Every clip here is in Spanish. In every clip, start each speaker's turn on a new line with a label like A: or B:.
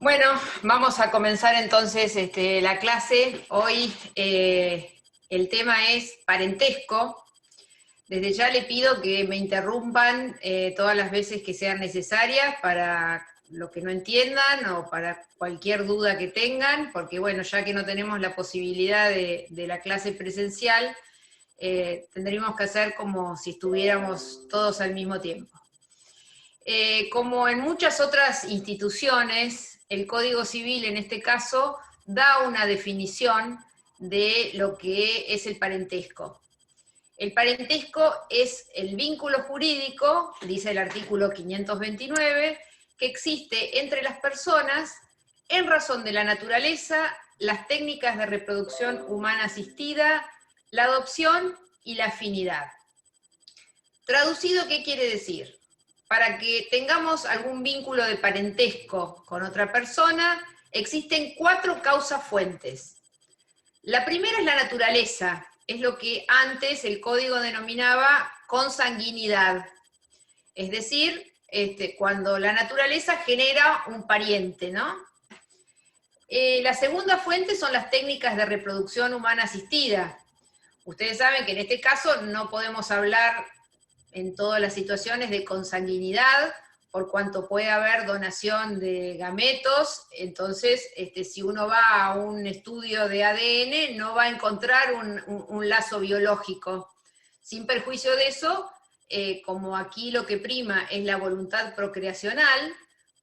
A: Bueno, vamos a comenzar entonces la clase. Hoy el tema es parentesco. Desde ya le pido que me interrumpan todas las veces que sean necesarias para lo que no entiendan o para cualquier duda que tengan, porque bueno, ya que no tenemos la posibilidad de la clase presencial, tendríamos que hacer como si estuviéramos todos al mismo tiempo. Como en muchas otras instituciones, el Código Civil en este caso da una definición de lo que es el parentesco. El parentesco es el vínculo jurídico, dice el artículo 529, que existe entre las personas en razón de la naturaleza, las técnicas de reproducción humana asistida, la adopción y la afinidad. Traducido, ¿qué quiere decir? Para que tengamos algún vínculo de parentesco con otra persona, existen 4 causas fuentes. La primera es la naturaleza, es lo que antes el código denominaba consanguinidad, es decir, cuando la naturaleza genera un pariente, ¿no? La segunda fuente son las técnicas de reproducción humana asistida. Ustedes saben que en este caso no podemos hablar en todas las situaciones de consanguinidad, por cuanto puede haber donación de gametos. Entonces si uno va a un estudio de ADN no va a encontrar un lazo biológico. Sin perjuicio de eso, como aquí lo que prima es la voluntad procreacional,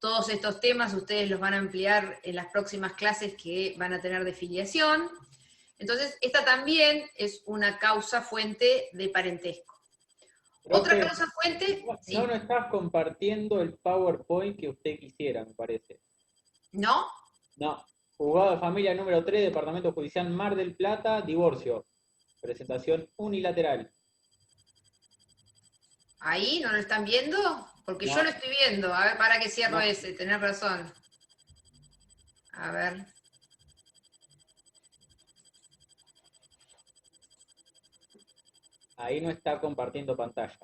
A: todos estos temas ustedes los van a ampliar en las próximas clases que van a tener de filiación. Entonces, esta también es una causa fuente de parentesco. Otra
B: Profe,
A: causa fuente, sí.
B: no estás compartiendo el PowerPoint que usted quisiera, me parece.
A: ¿No?
B: No. Juzgado de familia número 3, Departamento Judicial Mar del Plata, divorcio. Presentación unilateral.
A: ¿Ahí no lo están viendo? Porque yo
B: No,
A: lo estoy viendo. A ver, para que cierro
B: no.
A: ese, tenés razón. A ver.
B: Ahí no está compartiendo pantalla.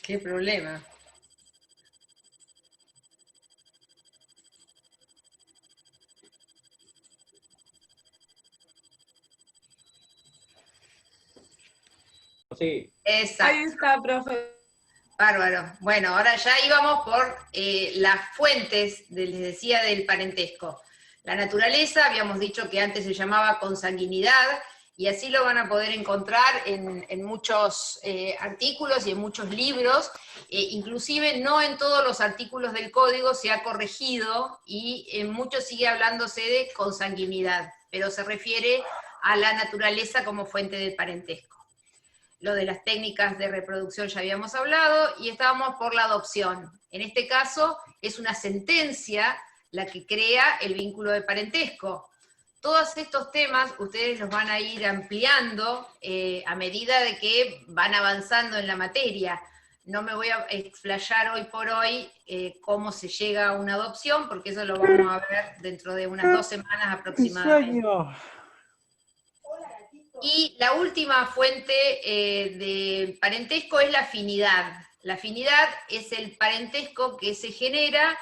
A: ¿Qué problema?
B: Sí.
A: Exacto.
C: Ahí está, profe.
A: Bárbaro. Bueno, ahora ya íbamos por las fuentes, les decía, del parentesco. La naturaleza, habíamos dicho que antes se llamaba consanguinidad, y así lo van a poder encontrar en muchos artículos y en muchos libros. Inclusive no en todos los artículos del código se ha corregido, y en muchos sigue hablándose de consanguinidad, pero se refiere a la naturaleza como fuente de parentesco. Lo de las técnicas de reproducción ya habíamos hablado, y estábamos por la adopción. En este caso es una sentencia la que crea el vínculo de parentesco. Todos estos temas ustedes los van a ir ampliando a medida de que van avanzando en la materia. No me voy a explayar hoy por hoy cómo se llega a una adopción, porque eso lo vamos a ver dentro de unas 2 semanas aproximadamente. Y la última fuente de parentesco es la afinidad. La afinidad es el parentesco que se genera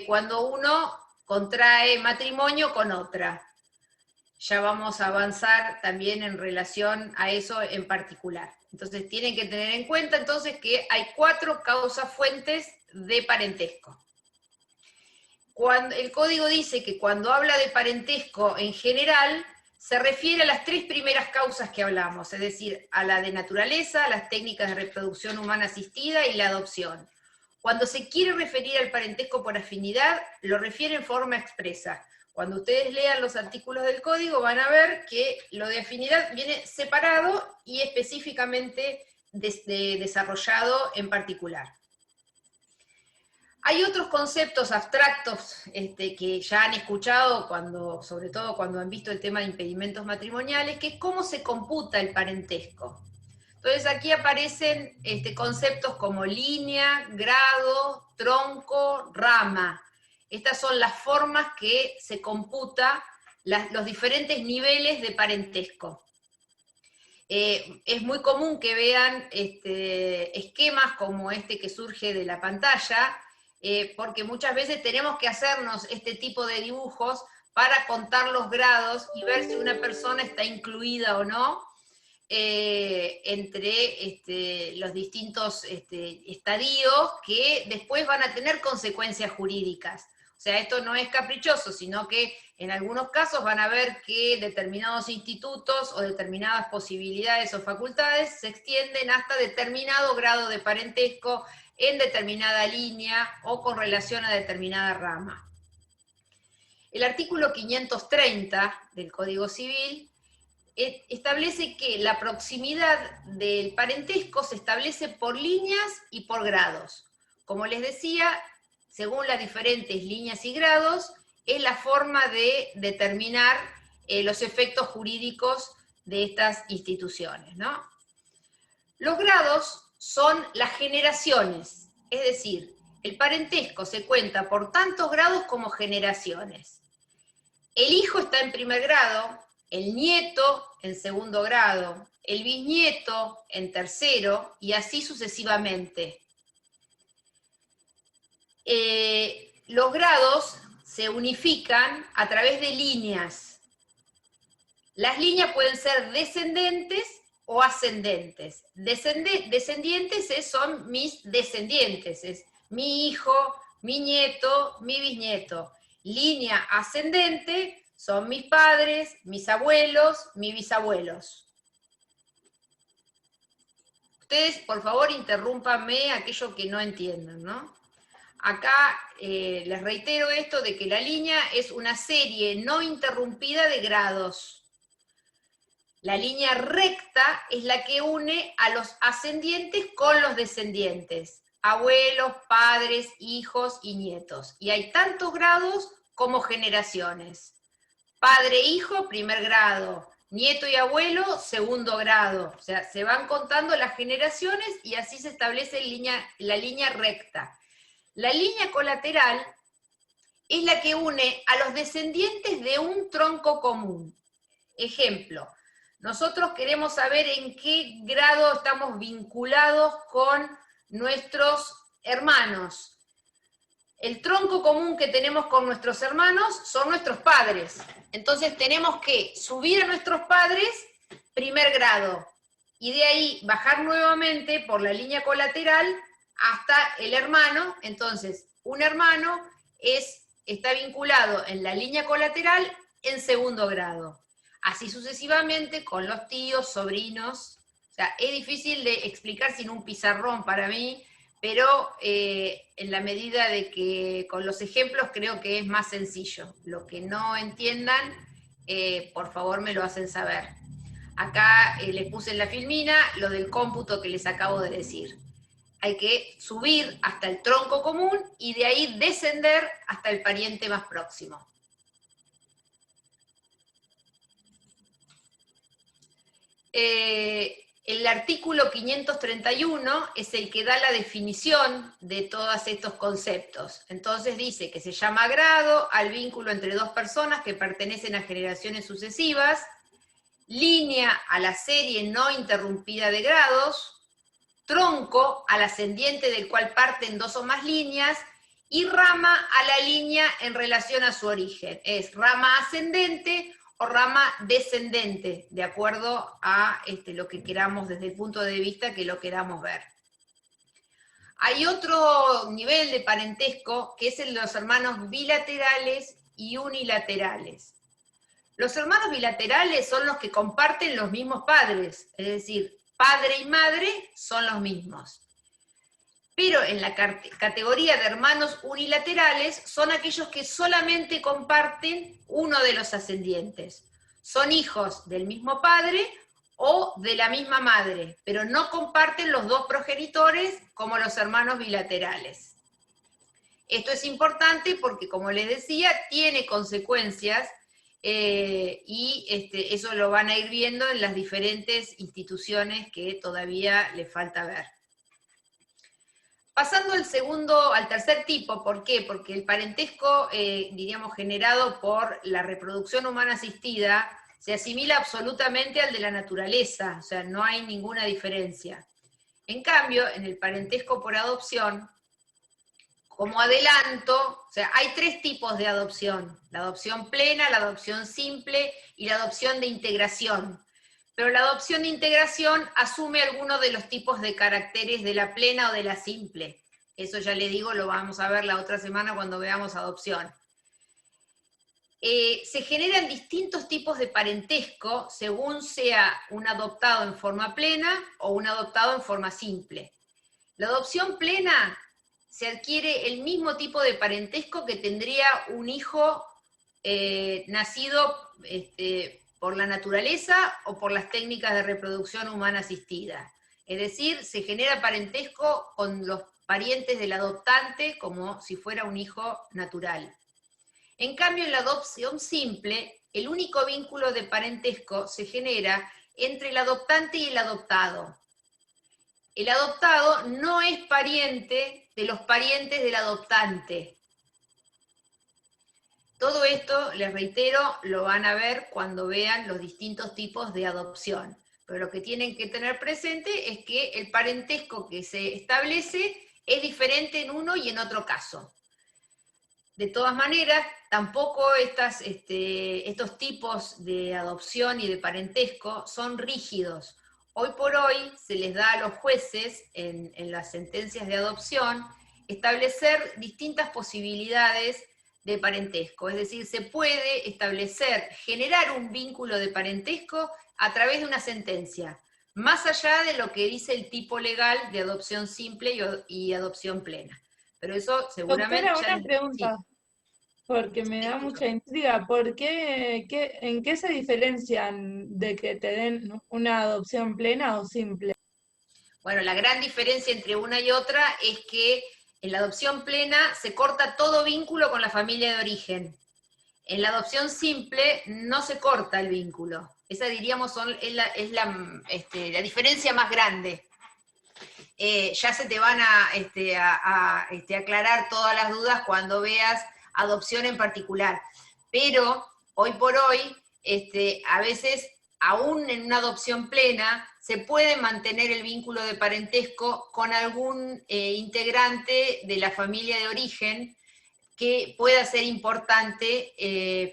A: cuando uno contrae matrimonio con otra. Ya vamos a avanzar también en relación a eso en particular. Entonces tienen que tener en cuenta entonces que hay 4 causas fuentes de parentesco. Cuando el código dice que cuando habla de parentesco en general, se refiere a las 3 primeras causas que hablamos, es decir, a la de naturaleza, las técnicas de reproducción humana asistida y la adopción. Cuando se quiere referir al parentesco por afinidad, lo refiere en forma expresa. Cuando ustedes lean los artículos del código van a ver que lo de afinidad viene separado y específicamente desarrollado en particular. Hay otros conceptos abstractos que ya han escuchado, sobre todo cuando han visto el tema de impedimentos matrimoniales, que es cómo se computa el parentesco. Entonces aquí aparecen conceptos como línea, grado, tronco, rama. Estas son las formas que se computa los diferentes niveles de parentesco. Es muy común que vean esquemas como este que surge de la pantalla, porque muchas veces tenemos que hacernos este tipo de dibujos para contar los grados y ver si una persona está incluida o no entre los distintos estadios que después van a tener consecuencias jurídicas. O sea, esto no es caprichoso, sino que en algunos casos van a ver que determinados institutos o determinadas posibilidades o facultades se extienden hasta determinado grado de parentesco en determinada línea o con relación a determinada rama. El artículo 530 del Código Civil establece que la proximidad del parentesco se establece por líneas y por grados. Como les decía, según las diferentes líneas y grados, es la forma de determinar los efectos jurídicos de estas instituciones, ¿no? Los grados son las generaciones, es decir, el parentesco se cuenta por tantos grados como generaciones. El hijo está en primer grado, el nieto en segundo grado, el bisnieto en tercero, y así sucesivamente. Los grados se unifican a través de líneas. Las líneas pueden ser descendentes o ascendentes. Descendientes son mis descendientes, es mi hijo, mi nieto, mi bisnieto. Línea ascendente son mis padres, mis abuelos, mis bisabuelos. Ustedes, por favor, interrúmpanme aquello que no entiendan, ¿no? Acá les reitero esto de que la línea es una serie no interrumpida de grados. La línea recta es la que une a los ascendientes con los descendientes, abuelos, padres, hijos y nietos. Y hay tantos grados como generaciones. Padre, hijo, primer grado. Nieto y abuelo, segundo grado. O sea, se van contando las generaciones y así se establece la línea recta. La línea colateral es la que une a los descendientes de un tronco común. Ejemplo, nosotros queremos saber en qué grado estamos vinculados con nuestros hermanos. El tronco común que tenemos con nuestros hermanos son nuestros padres. Entonces tenemos que subir a nuestros padres primer grado y de ahí bajar nuevamente por la línea colateral hasta el hermano. Entonces, un hermano está vinculado en la línea colateral en segundo grado. Así sucesivamente con los tíos, sobrinos. O sea, es difícil de explicar sin un pizarrón para mí, pero en la medida de que con los ejemplos creo que es más sencillo. Lo que no entiendan, por favor me lo hacen saber. Acá les puse en la filmina lo del cómputo que les acabo de decir. Hay que subir hasta el tronco común y de ahí descender hasta el pariente más próximo. El artículo 531 es el que da la definición de todos estos conceptos. Entonces dice que se llama grado al vínculo entre dos personas que pertenecen a generaciones sucesivas, línea a la serie no interrumpida de grados, tronco al ascendiente del cual parten dos o más líneas, y rama a la línea en relación a su origen. Es rama ascendente o rama descendente, de acuerdo a lo que queramos desde el punto de vista que lo queramos ver. Hay otro nivel de parentesco que es el de los hermanos bilaterales y unilaterales. Los hermanos bilaterales son los que comparten los mismos padres, es decir, padre y madre son los mismos. Pero en la categoría de hermanos unilaterales son aquellos que solamente comparten uno de los ascendientes. Son hijos del mismo padre o de la misma madre, pero no comparten los dos progenitores como los hermanos bilaterales. Esto es importante porque, como les decía, tiene consecuencias y eso lo van a ir viendo en las diferentes instituciones que todavía le falta ver. Pasando al tercer tipo, ¿por qué? Porque el parentesco, diríamos, generado por la reproducción humana asistida, se asimila absolutamente al de la naturaleza, o sea, no hay ninguna diferencia. En cambio, en el parentesco por adopción, como adelanto, o sea, hay tres tipos de adopción: la adopción plena, la adopción simple y la adopción de integración. Pero la adopción de integración asume algunos de los tipos de caracteres de la plena o de la simple. Eso ya le digo, lo vamos a ver la otra semana cuando veamos adopción. Se generan distintos tipos de parentesco según sea un adoptado en forma plena o un adoptado en forma simple. La adopción plena se adquiere el mismo tipo de parentesco que tendría un hijo nacido por la naturaleza o por las técnicas de reproducción humana asistida. Es decir, se genera parentesco con los parientes del adoptante como si fuera un hijo natural. En cambio, en la adopción simple, el único vínculo de parentesco se genera entre el adoptante y el adoptado. El adoptado no es pariente de los parientes del adoptante. Todo esto, les reitero, lo van a ver cuando vean los distintos tipos de adopción. Pero lo que tienen que tener presente es que el parentesco que se establece es diferente en uno y en otro caso. De todas maneras, tampoco estos tipos de adopción y de parentesco son rígidos. Hoy por hoy se les da a los jueces, en las sentencias de adopción, establecer distintas posibilidades de parentesco. Es decir, se puede establecer, generar un vínculo de parentesco a través de una sentencia, más allá de lo que dice el tipo legal de adopción simple y adopción plena. Pero eso seguramente...
C: Doctora, una pregunta, porque me da mucha intriga. ¿Por qué, en qué se diferencian de que te den una adopción plena o simple?
A: Bueno, la gran diferencia entre una y otra es que en la adopción plena se corta todo vínculo con la familia de origen. En la adopción simple no se corta el vínculo. Esa, diríamos, es la diferencia más grande. Ya se te van a aclarar todas las dudas cuando veas adopción en particular. Pero hoy por hoy, a veces, aún en una adopción plena, se puede mantener el vínculo de parentesco con algún integrante de la familia de origen que pueda ser importante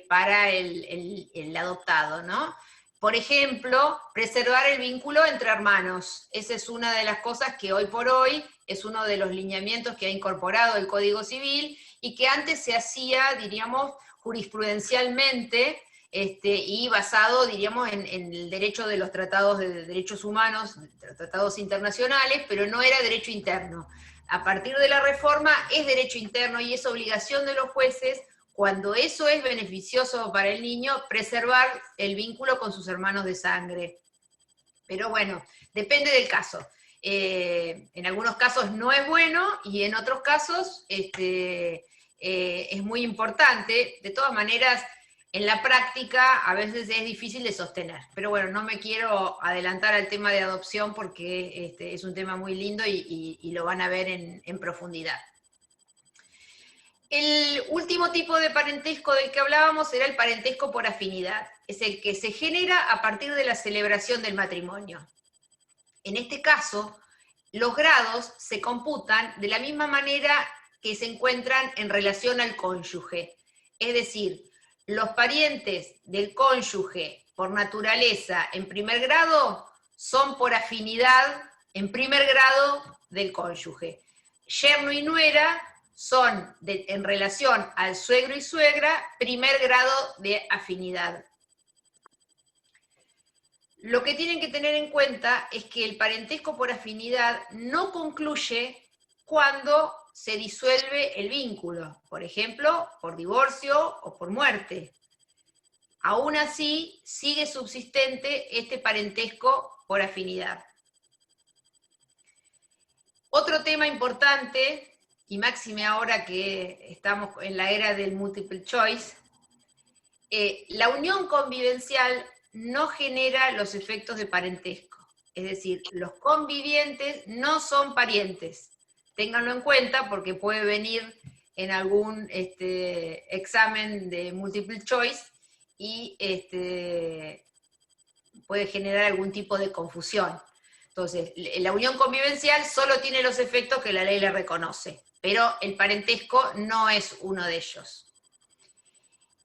A: para el adoptado, ¿no? Por ejemplo, preservar el vínculo entre hermanos. Esa es una de las cosas que hoy por hoy es uno de los lineamientos que ha incorporado el Código Civil y que antes se hacía, diríamos, jurisprudencialmente y basado, diríamos, en el derecho de los tratados de derechos humanos, tratados internacionales, pero no era derecho interno. A partir de la reforma es derecho interno y es obligación de los jueces, cuando eso es beneficioso para el niño, preservar el vínculo con sus hermanos de sangre. Pero bueno, depende del caso. En algunos casos no es bueno y en otros casos es muy importante. De todas maneras, en la práctica a veces es difícil de sostener. Pero bueno, no me quiero adelantar al tema de adopción porque es un tema muy lindo y lo van a ver en profundidad. El último tipo de parentesco del que hablábamos era el parentesco por afinidad. Es el que se genera a partir de la celebración del matrimonio. En este caso, los grados se computan de la misma manera que se encuentran en relación al cónyuge. Es decir, los parientes del cónyuge por naturaleza en primer grado son por afinidad en primer grado del cónyuge. Yerno y nuera son, en relación al suegro y suegra, primer grado de afinidad. Lo que tienen que tener en cuenta es que el parentesco por afinidad no concluye cuando se disuelve el vínculo, por ejemplo, por divorcio o por muerte. Aún así, sigue subsistente este parentesco por afinidad. Otro tema importante y máxime ahora que estamos en la era del multiple choice, la unión convivencial no genera los efectos de parentesco. Es decir, los convivientes no son parientes. Ténganlo en cuenta porque puede venir en algún examen de multiple choice y puede generar algún tipo de confusión. Entonces, la unión convivencial solo tiene los efectos que la ley le reconoce, pero el parentesco no es uno de ellos.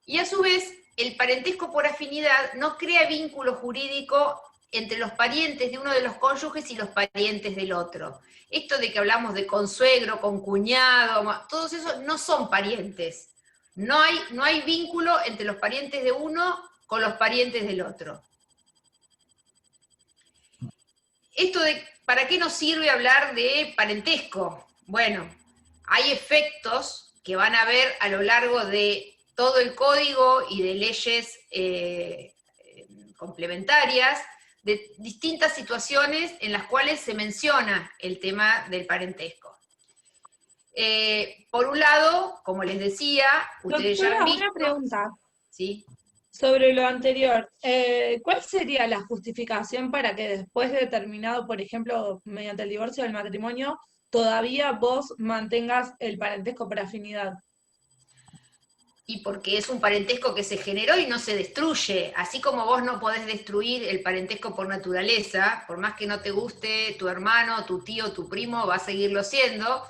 A: Y a su vez, el parentesco por afinidad no crea vínculo jurídico entre los parientes de uno de los cónyuges y los parientes del otro. Esto de que hablamos de consuegro, concuñado, todos esos no son parientes. No hay vínculo entre los parientes de uno con los parientes del otro. Esto de, ¿para qué nos sirve hablar de parentesco? Bueno, hay efectos que van a ver a lo largo de todo el código y de leyes complementarias, de distintas situaciones en las cuales se menciona el tema del parentesco. Por un lado, como les decía, ustedes ya han visto...
C: Una pregunta.
A: ¿Sí?
C: Sobre lo anterior, ¿cuál sería la justificación para que después de terminado, por ejemplo, mediante el divorcio del matrimonio, todavía vos mantengas el parentesco por afinidad?
A: Y porque es un parentesco que se generó y no se destruye. Así como vos no podés destruir el parentesco por naturaleza, por más que no te guste tu hermano, tu tío, tu primo, va a seguirlo siendo.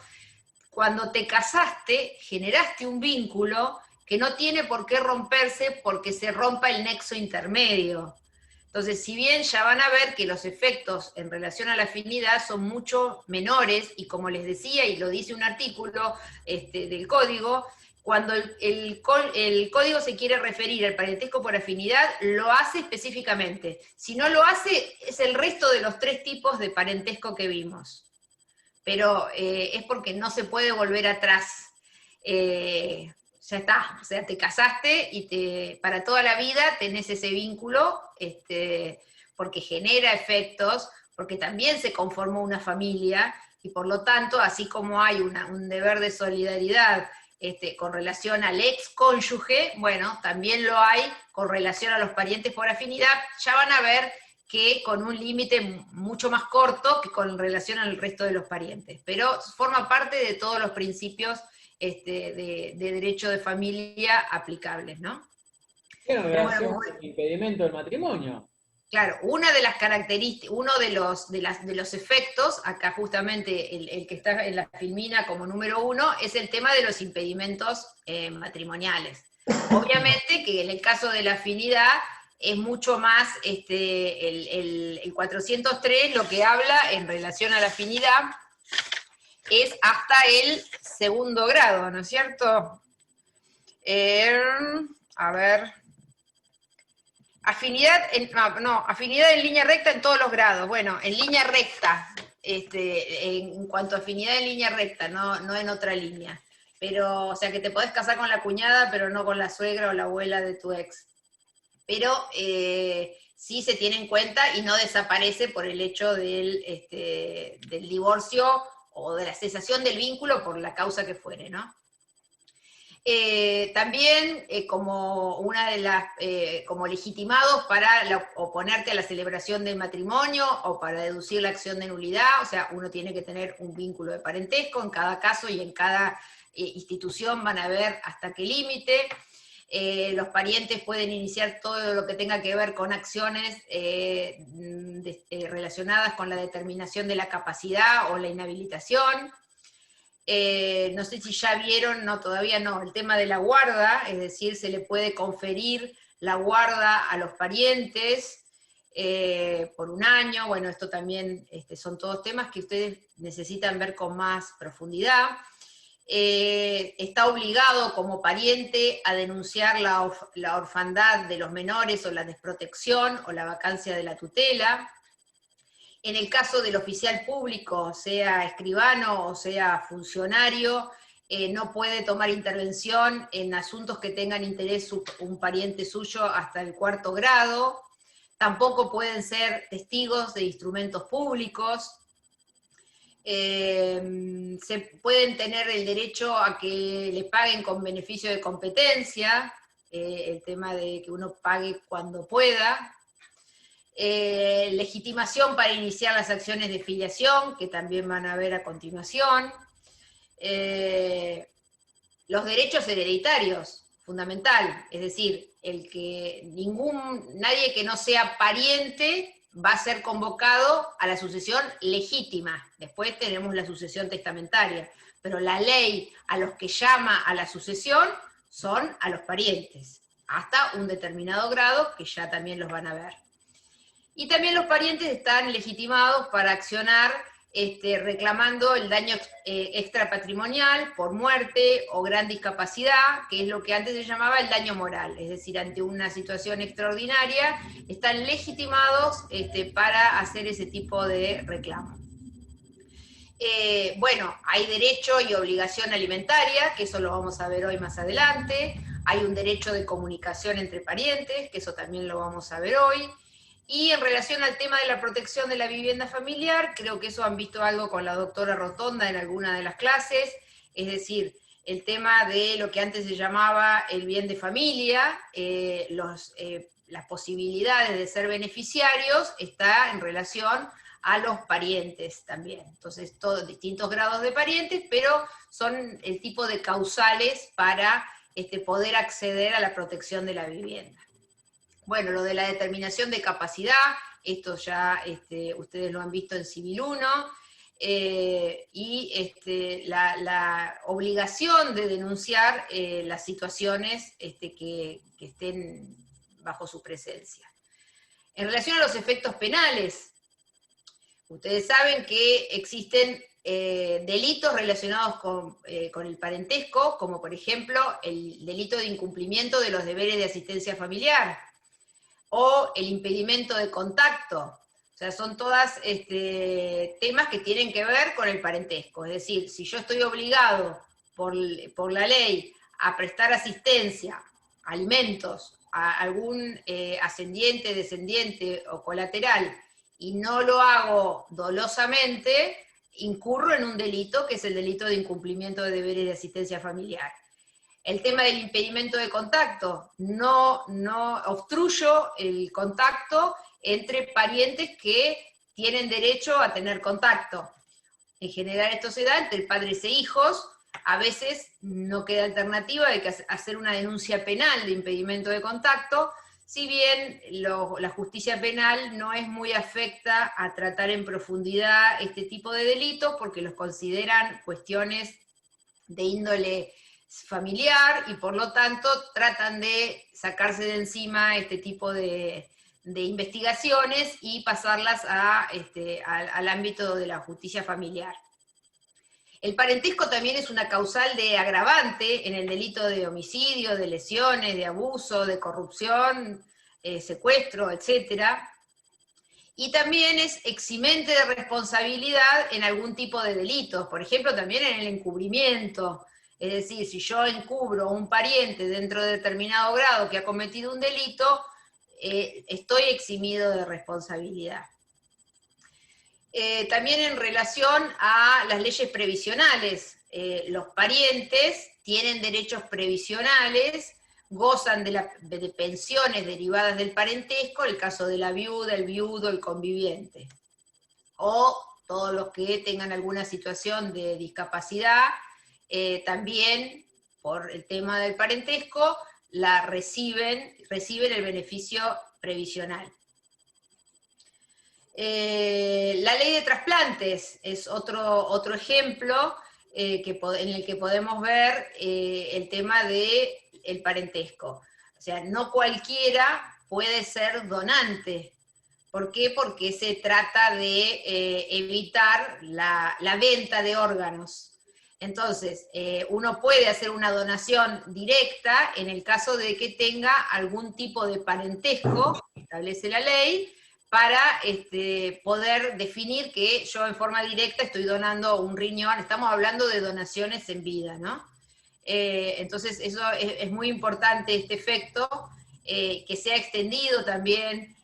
A: Cuando te casaste, generaste un vínculo que no tiene por qué romperse porque se rompa el nexo intermedio. Entonces, si bien ya van a ver que los efectos en relación a la afinidad son mucho menores, y como les decía, y lo dice un artículo del código, cuando el código se quiere referir al parentesco por afinidad, lo hace específicamente. Si no lo hace, es el resto de los 3 tipos de parentesco que vimos. Pero es porque no se puede volver atrás. Ya está, o sea, te casaste y para toda la vida tenés ese vínculo, porque genera efectos, porque también se conformó una familia, y por lo tanto, así como hay un deber de solidaridad con relación al ex cónyuge, bueno, también lo hay con relación a los parientes por afinidad. Ya van a ver que con un límite mucho más corto que con relación al resto de los parientes, pero forma parte de todos los principios de derecho de familia aplicables, ¿no?
B: Tiene relación con el impedimento del matrimonio.
A: Claro, una de las características, uno de los efectos, acá justamente el que está en la filmina como número 1, es el tema de los impedimentos matrimoniales. Obviamente que en el caso de la afinidad es mucho más, el 403 lo que habla en relación a la afinidad es hasta el 2º grado, ¿no es cierto? A ver... Afinidad en línea recta en todos los grados. Bueno, en línea recta, en cuanto a afinidad en línea recta, no en otra línea. Pero, o sea, que te podés casar con la cuñada, pero no con la suegra o la abuela de tu ex. Pero sí se tiene en cuenta y no desaparece por el hecho del divorcio o de la cesación del vínculo por la causa que fuere, ¿no? También como una de las, como legitimados para oponerte a la celebración del matrimonio o para deducir la acción de nulidad, o sea, uno tiene que tener un vínculo de parentesco en cada caso y en cada institución van a ver hasta qué límite. Los parientes pueden iniciar todo lo que tenga que ver con acciones relacionadas con la determinación de la capacidad o la inhabilitación. No sé si ya vieron, no, todavía no, el tema de la guarda, es decir, se le puede conferir la guarda a los parientes por 1 año. Bueno, esto también son todos temas que ustedes necesitan ver con más profundidad. Está obligado como pariente a denunciar la orfandad de los menores o la desprotección o la vacancia de la tutela. En el caso del oficial público, sea escribano o sea funcionario, no puede tomar intervención en asuntos que tengan interés un pariente suyo hasta el 4º grado. Tampoco pueden ser testigos de instrumentos públicos. Se pueden tener el derecho a que le paguen con beneficio de competencia, el tema de que uno pague cuando pueda. Legitimación para iniciar las acciones de filiación, que también van a ver a continuación. Los derechos hereditarios, fundamental, es decir, el que nadie que no sea pariente va a ser convocado a la sucesión legítima. Después tenemos la sucesión testamentaria, pero la ley a los que llama a la sucesión son a los parientes, hasta un determinado grado que ya también los van a ver. Y también los parientes están legitimados para accionar reclamando el daño extrapatrimonial por muerte o gran discapacidad, que es lo que antes se llamaba el daño moral, es decir, ante una situación extraordinaria, están legitimados para hacer ese tipo de reclamo. Bueno, hay derecho y obligación alimentaria, que eso lo vamos a ver hoy más adelante, hay un derecho de comunicación entre parientes, que eso también lo vamos a ver hoy. Y en relación al tema de la protección de la vivienda familiar, creo que eso han visto algo con la doctora Rotonda en alguna de las clases, es decir, el tema de lo que antes se llamaba el bien de familia, las posibilidades de ser beneficiarios, está en relación a los parientes también. Entonces, todos distintos grados de parientes, pero son el tipo de causales para poder acceder a la protección de la vivienda. Bueno, lo de la determinación de capacidad, esto ya ustedes lo han visto en Civil 1, y la obligación de denunciar las situaciones que estén bajo su presencia. En relación a los efectos penales, ustedes saben que existen delitos relacionados con el parentesco, como por ejemplo el delito de incumplimiento de los deberes de asistencia familiar, o el impedimento de contacto. O sea, son todas temas que tienen que ver con el parentesco. Es decir, si yo estoy obligado por la ley a prestar asistencia, alimentos, a algún ascendiente, descendiente o colateral, y no lo hago dolosamente, incurro en un delito que es el delito de incumplimiento de deberes de asistencia familiar. El tema del impedimento de contacto, no obstruyo el contacto entre parientes que tienen derecho a tener contacto. En general esto se da entre padres e hijos, a veces no queda alternativa de que hacer una denuncia penal de impedimento de contacto, si bien la justicia penal no es muy afecta a tratar en profundidad este tipo de delitos, porque los consideran cuestiones de índole familiar, y por lo tanto tratan de sacarse de encima este tipo de investigaciones y pasarlas al ámbito de la justicia familiar. El parentesco también es una causal de agravante en el delito de homicidio, de lesiones, de abuso, de corrupción, secuestro, etc. Y también es eximente de responsabilidad en algún tipo de delitos, por ejemplo también en el encubrimiento. Es decir, si yo encubro a un pariente dentro de determinado grado que ha cometido un delito, estoy eximido de responsabilidad. También en relación a las leyes previsionales, los parientes tienen derechos previsionales, gozan de pensiones derivadas del parentesco, el caso de la viuda, el viudo, el conviviente. O todos los que tengan alguna situación de discapacidad, también por el tema del parentesco, reciben el beneficio previsional. La ley de trasplantes es otro ejemplo en el que podemos ver el tema del parentesco. O sea, no cualquiera puede ser donante. ¿Por qué? Porque se trata de evitar la venta de órganos. Entonces, uno puede hacer una donación directa en el caso de que tenga algún tipo de parentesco, establece la ley, para poder definir que yo en forma directa estoy donando un riñón. Estamos hablando de donaciones en vida, ¿no? Entonces, eso es muy importante, este efecto, que sea extendido también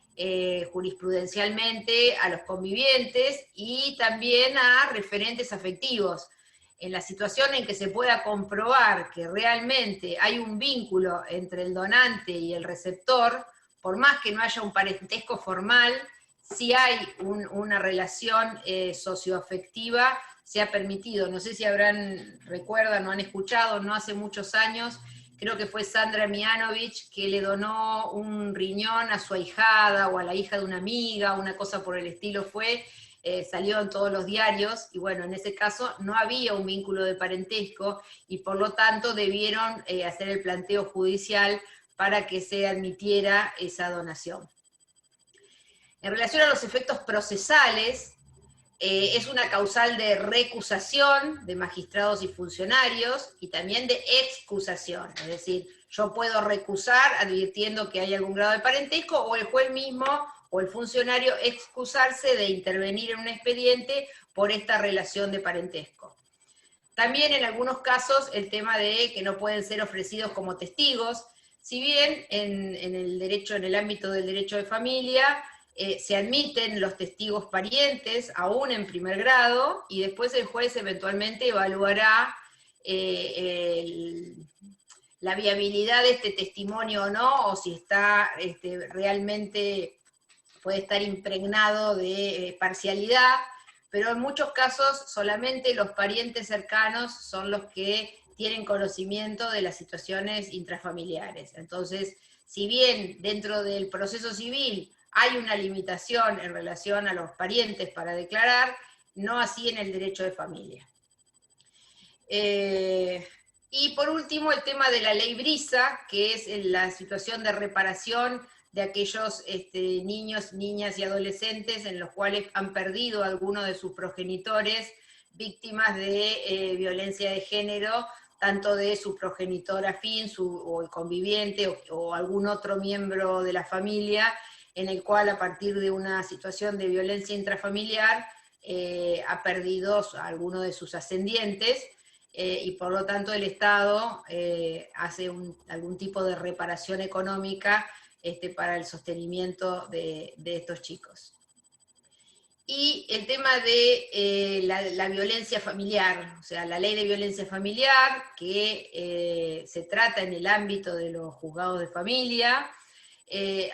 A: jurisprudencialmente a los convivientes y también a referentes afectivos. En la situación en que se pueda comprobar que realmente hay un vínculo entre el donante y el receptor, por más que no haya un parentesco formal, si hay una relación socioafectiva, se ha permitido. No sé si recuerdan o han escuchado, no hace muchos años, creo que fue Sandra Mianovich, que le donó un riñón a su ahijada o a la hija de una amiga, una cosa por el estilo fue, salió en todos los diarios, y bueno, en ese caso no había un vínculo de parentesco, y por lo tanto debieron hacer el planteo judicial para que se admitiera esa donación. En relación a los efectos procesales, es una causal de recusación de magistrados y funcionarios y también de excusación, es decir, yo puedo recusar advirtiendo que hay algún grado de parentesco, o el juez mismo o el funcionario excusarse de intervenir en un expediente por esta relación de parentesco. También en algunos casos el tema de que no pueden ser ofrecidos como testigos, si bien en el ámbito del derecho de familia, se admiten los testigos parientes, aún en primer grado, y después el juez eventualmente evaluará la viabilidad de este testimonio o no, o si está realmente puede estar impregnado de parcialidad, pero en muchos casos solamente los parientes cercanos son los que tienen conocimiento de las situaciones intrafamiliares. Entonces, si bien dentro del proceso civil hay una limitación en relación a los parientes para declarar, no así en el derecho de familia. Y por último, el tema de la ley Brisa, que es la situación de reparación de aquellos niños, niñas y adolescentes en los cuales han perdido a alguno de sus progenitores, víctimas de violencia de género, tanto de su progenitor afín, o el conviviente, o algún otro miembro de la familia, en el cual a partir de una situación de violencia intrafamiliar ha perdido a alguno de sus ascendientes, y por lo tanto el Estado hace algún tipo de reparación económica para el sostenimiento de estos chicos. Y el tema de la violencia familiar, o sea, la ley de violencia familiar, que se trata en el ámbito de los juzgados de familia.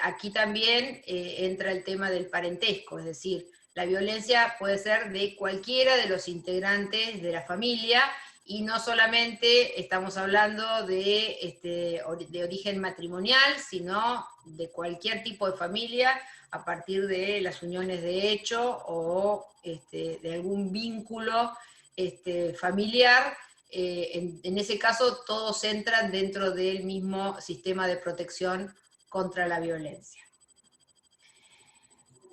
A: Aquí también entra el tema del parentesco, es decir, la violencia puede ser de cualquiera de los integrantes de la familia, y no solamente estamos hablando de origen matrimonial, sino de cualquier tipo de familia, a partir de las uniones de hecho, o de algún vínculo familiar. En ese caso todos entran dentro del mismo sistema de protección contra la violencia.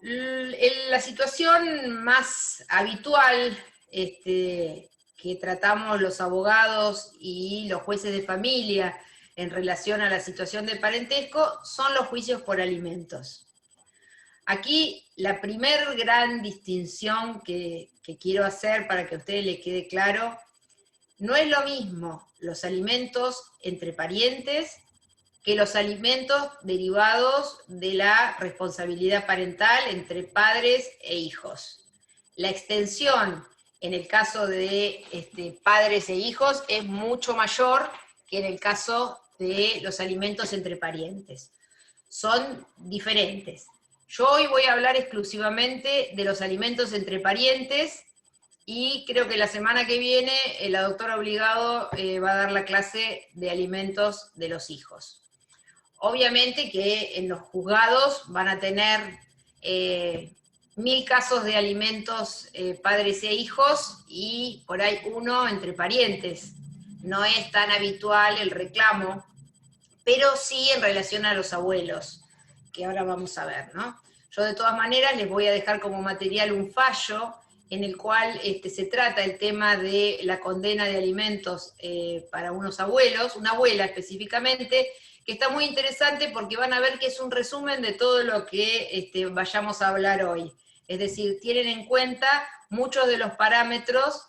A: La situación más habitual que tratamos los abogados y los jueces de familia en relación a la situación de parentesco son los juicios por alimentos. Aquí la primer gran distinción que quiero hacer para que a ustedes les quede claro, no es lo mismo los alimentos entre parientes que los alimentos derivados de la responsabilidad parental entre padres e hijos. La extensión en el caso de padres e hijos es mucho mayor que en el caso de los alimentos entre parientes. Son diferentes. Yo hoy voy a hablar exclusivamente de los alimentos entre parientes, y creo que la semana que viene la doctora Obligado va a dar la clase de alimentos de los hijos. Obviamente que en los juzgados van a tener 1000 casos de alimentos padres e hijos, y por ahí uno entre parientes. No es tan habitual el reclamo, pero sí en relación a los abuelos, que ahora vamos a ver, ¿no? Yo de todas maneras les voy a dejar como material un fallo en el cual se trata el tema de la condena de alimentos para unos abuelos, una abuela específicamente, que está muy interesante porque van a ver que es un resumen de todo lo que vayamos a hablar hoy. Es decir, tienen en cuenta muchos de los parámetros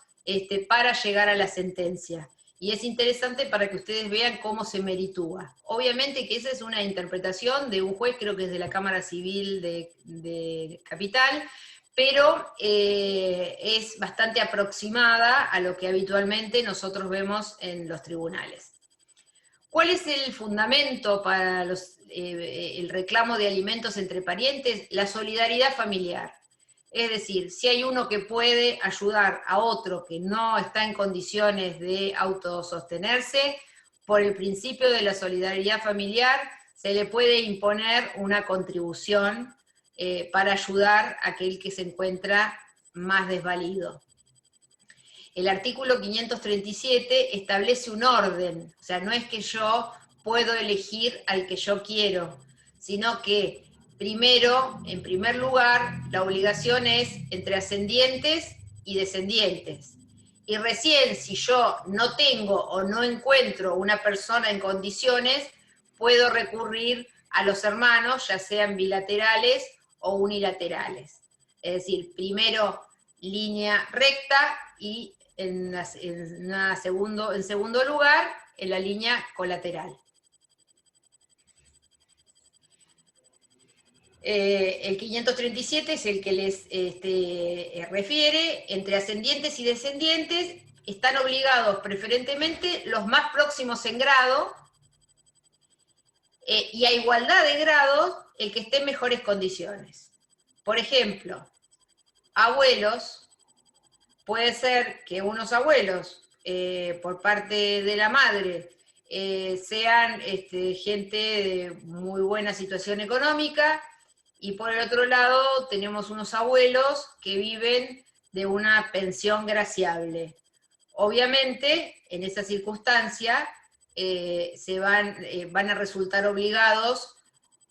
A: para llegar a la sentencia. y es interesante para que ustedes vean cómo se meritúa. Obviamente que esa es una interpretación de un juez, creo que es de la Cámara Civil de Capital, pero es bastante aproximada a lo que habitualmente nosotros vemos en los tribunales. ¿Cuál es el fundamento para el reclamo de alimentos entre parientes? La solidaridad familiar. Es decir, si hay uno que puede ayudar a otro que no está en condiciones de autosostenerse, por el principio de la solidaridad familiar se le puede imponer una contribución para ayudar a aquel que se encuentra más desvalido. El artículo 537 establece un orden, o sea, no es que yo puedo elegir al que yo quiero, sino que primero, en primer lugar, la obligación es entre ascendientes y descendientes. Y recién, si yo no tengo o no encuentro una persona en condiciones, puedo recurrir a los hermanos, ya sean bilaterales o unilaterales. Es decir, primero línea recta y en segundo lugar, en la línea colateral. El 537 es el que les refiere, entre ascendientes y descendientes, están obligados preferentemente los más próximos en grado, y a igualdad de grados, el que esté en mejores condiciones. Por ejemplo, abuelos, puede ser que unos abuelos, por parte de la madre, sean gente de muy buena situación económica, y por el otro lado tenemos unos abuelos que viven de una pensión graciable. Obviamente, en esa circunstancia, van a resultar obligados,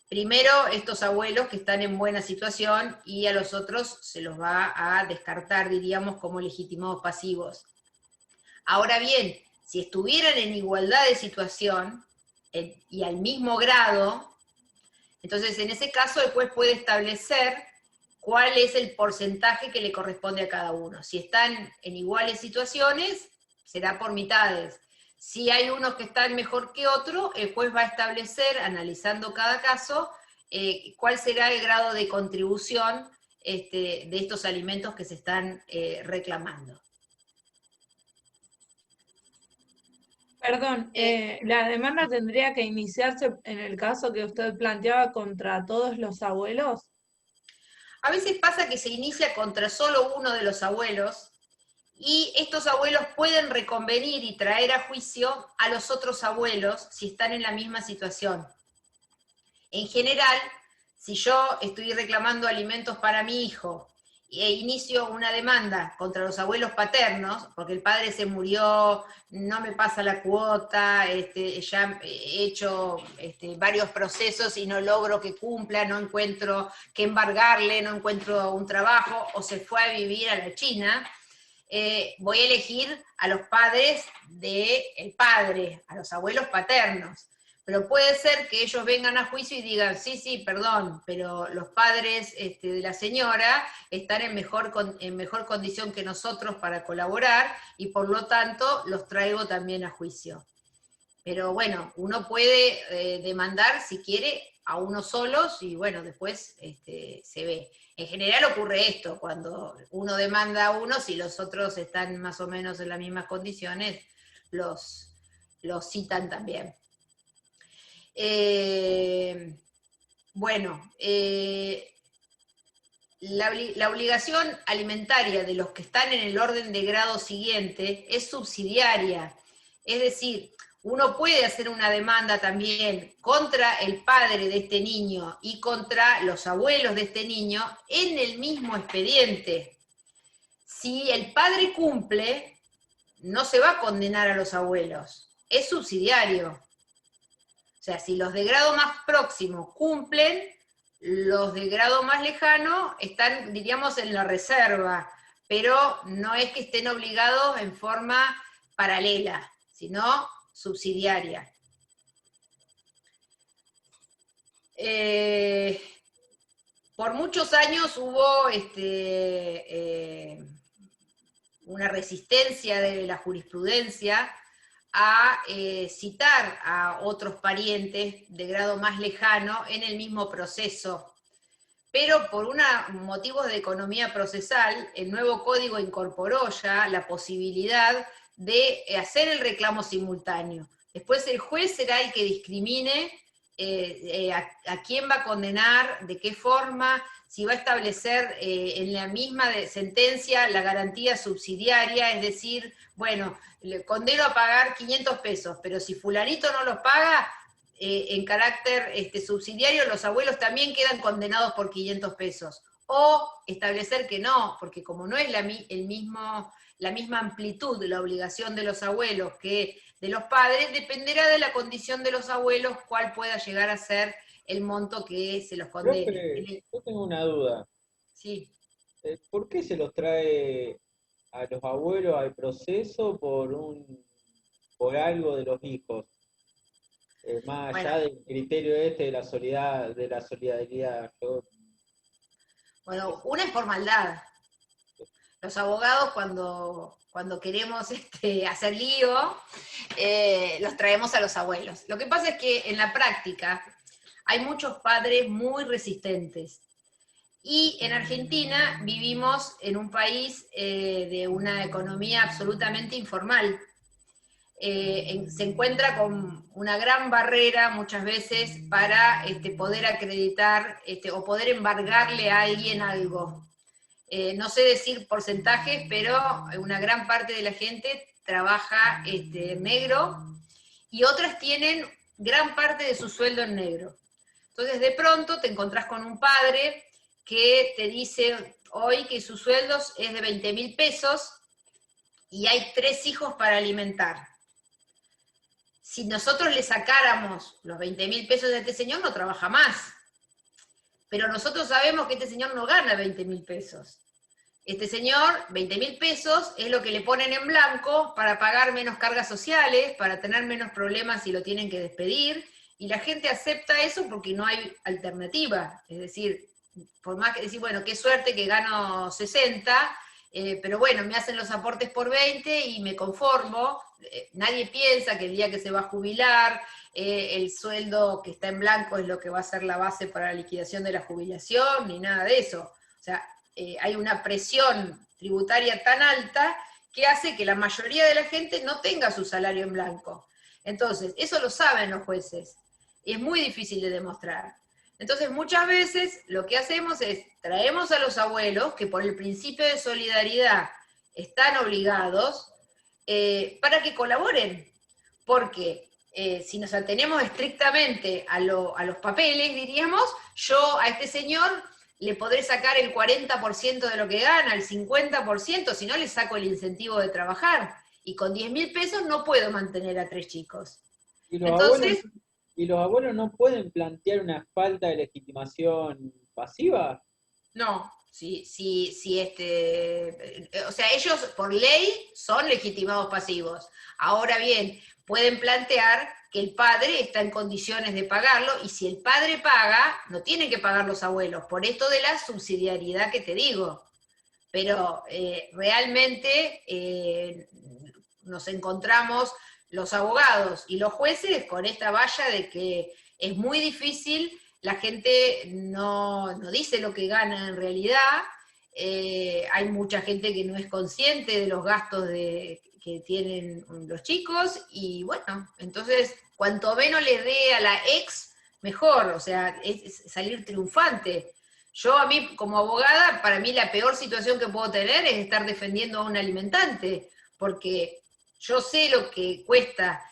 A: primero estos abuelos que están en buena situación, y a los otros se los va a descartar, diríamos, como legitimados pasivos. Ahora bien, si estuvieran en igualdad de situación y al mismo grado, entonces en ese caso el juez puede establecer cuál es el porcentaje que le corresponde a cada uno. Si están en iguales situaciones, será por mitades. Si hay unos que están mejor que otro, el juez va a establecer, analizando cada caso, cuál será el grado de contribución de estos alimentos que se están reclamando.
C: Perdón, ¿la demanda tendría que iniciarse en el caso que usted planteaba contra todos los abuelos?
A: A veces pasa que se inicia contra solo uno de los abuelos, y estos abuelos pueden reconvenir y traer a juicio a los otros abuelos si están en la misma situación. En general, si yo estoy reclamando alimentos para mi hijo e inicio una demanda contra los abuelos paternos, porque el padre se murió, no me pasa la cuota, ya he hecho varios procesos y no logro que cumpla, no encuentro que embargarle, no encuentro un trabajo, o se fue a vivir a la China, voy a elegir a los padres del padre, a los abuelos paternos. Pero puede ser que ellos vengan a juicio y digan, sí, perdón, pero los padres de la señora están en mejor condición que nosotros para colaborar, y por lo tanto los traigo también a juicio. Pero bueno, uno puede demandar, si quiere, a uno solos, y bueno, después se ve. En general ocurre esto, cuando uno demanda a uno, si los otros están más o menos en las mismas condiciones, los citan también. La obligación alimentaria de los que están en el orden de grado siguiente es subsidiaria, es decir, uno puede hacer una demanda también contra el padre de este niño y contra los abuelos de este niño en el mismo expediente. Si el padre cumple, no se va a condenar a los abuelos, es subsidiario. O sea, si los de grado más próximo cumplen, los de grado más lejano están, diríamos, en la reserva, pero no es que estén obligados en forma paralela, sino subsidiaria. Por muchos años hubo una resistencia de la jurisprudencia a citar a otros parientes de grado más lejano en el mismo proceso. Pero por motivos de economía procesal, el nuevo código incorporó ya la posibilidad de hacer el reclamo simultáneo. Después el juez será el que discrimine a quién va a condenar, de qué forma, si va a establecer en la misma sentencia la garantía subsidiaria, es decir, bueno, le condeno a pagar 500 pesos, pero si fulanito no los paga, en carácter subsidiario, los abuelos también quedan condenados por 500 pesos. O establecer que no, porque como no es la misma amplitud de la obligación de los abuelos que de los padres, dependerá de la condición de los abuelos cuál pueda llegar a ser el monto que se los condene.
B: Yo tengo una duda.
A: Sí.
B: ¿Por qué se los trae a los abuelos al proceso por algo de los hijos? Más allá del criterio de la solidaridad.
A: Bueno, una es por maldad. Los abogados cuando queremos hacer lío, los traemos a los abuelos. Lo que pasa es que en la práctica hay muchos padres muy resistentes. Y en Argentina vivimos en un país de una economía absolutamente informal. Se encuentra con una gran barrera muchas veces para poder acreditar o poder embargarle a alguien algo. No sé decir porcentajes, pero una gran parte de la gente trabaja negro y otras tienen gran parte de su sueldo en negro. Entonces de pronto te encontrás con un padre que te dice hoy que su sueldo es de 20.000 pesos y hay 3 hijos para alimentar. Si nosotros le sacáramos los 20.000 pesos de este señor, no trabaja más. Pero nosotros sabemos que este señor no gana 20.000 pesos. Este señor, 20.000 pesos, es lo que le ponen en blanco para pagar menos cargas sociales, para tener menos problemas si lo tienen que despedir, y la gente acepta eso porque no hay alternativa. Es decir, por más que decir, bueno, qué suerte que gano 60, pero bueno, me hacen los aportes por 20 y me conformo. Nadie piensa que el día que se va a jubilar, el sueldo que está en blanco es lo que va a ser la base para la liquidación de la jubilación, ni nada de eso. O sea, hay una presión tributaria tan alta que hace que la mayoría de la gente no tenga su salario en blanco. Entonces, eso lo saben los jueces, y es muy difícil de demostrar. Entonces, muchas veces lo que hacemos es, traemos a los abuelos, que por el principio de solidaridad están obligados, para que colaboren, porque si nos atenemos estrictamente a los papeles, diríamos, yo a este señor le podré sacar el 40% de lo que gana, el 50%, si no le saco el incentivo de trabajar, y con 10.000 pesos no puedo mantener a 3 chicos. Entonces,
B: ¿Y los abuelos no pueden plantear una falta de legitimación pasiva?
A: No, o sea, ellos por ley son legitimados pasivos. Ahora bien, pueden plantear que el padre está en condiciones de pagarlo, y si el padre paga, no tienen que pagar los abuelos, por esto de la subsidiariedad que te digo. Pero realmente nos encontramos los abogados y los jueces con esta valla de que es muy difícil. La gente no dice lo que gana en realidad, hay mucha gente que no es consciente de los gastos que tienen los chicos, y bueno, entonces cuanto menos le dé a la ex, mejor, o sea, es salir triunfante. Yo a mí como abogada, para mí la peor situación que puedo tener es estar defendiendo a un alimentante, porque yo sé lo que cuesta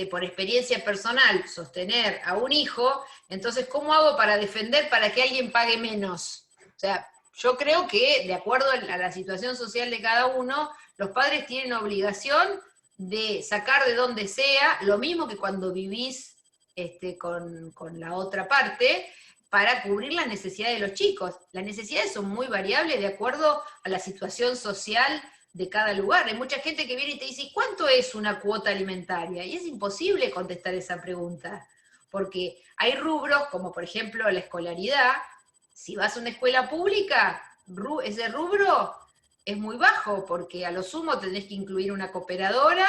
A: por experiencia personal, sostener a un hijo. Entonces, ¿cómo hago para defender para que alguien pague menos? O sea, yo creo que, de acuerdo a la situación social de cada uno, los padres tienen obligación de sacar de donde sea, lo mismo que cuando vivís con la otra parte, para cubrir las necesidades de los chicos. Las necesidades son muy variables de acuerdo a la situación social de cada lugar. Hay mucha gente que viene y te dice, ¿cuánto es una cuota alimentaria? Y es imposible contestar esa pregunta, porque hay rubros, como por ejemplo la escolaridad. Si vas a una escuela pública, ese rubro es muy bajo, porque a lo sumo tenés que incluir una cooperadora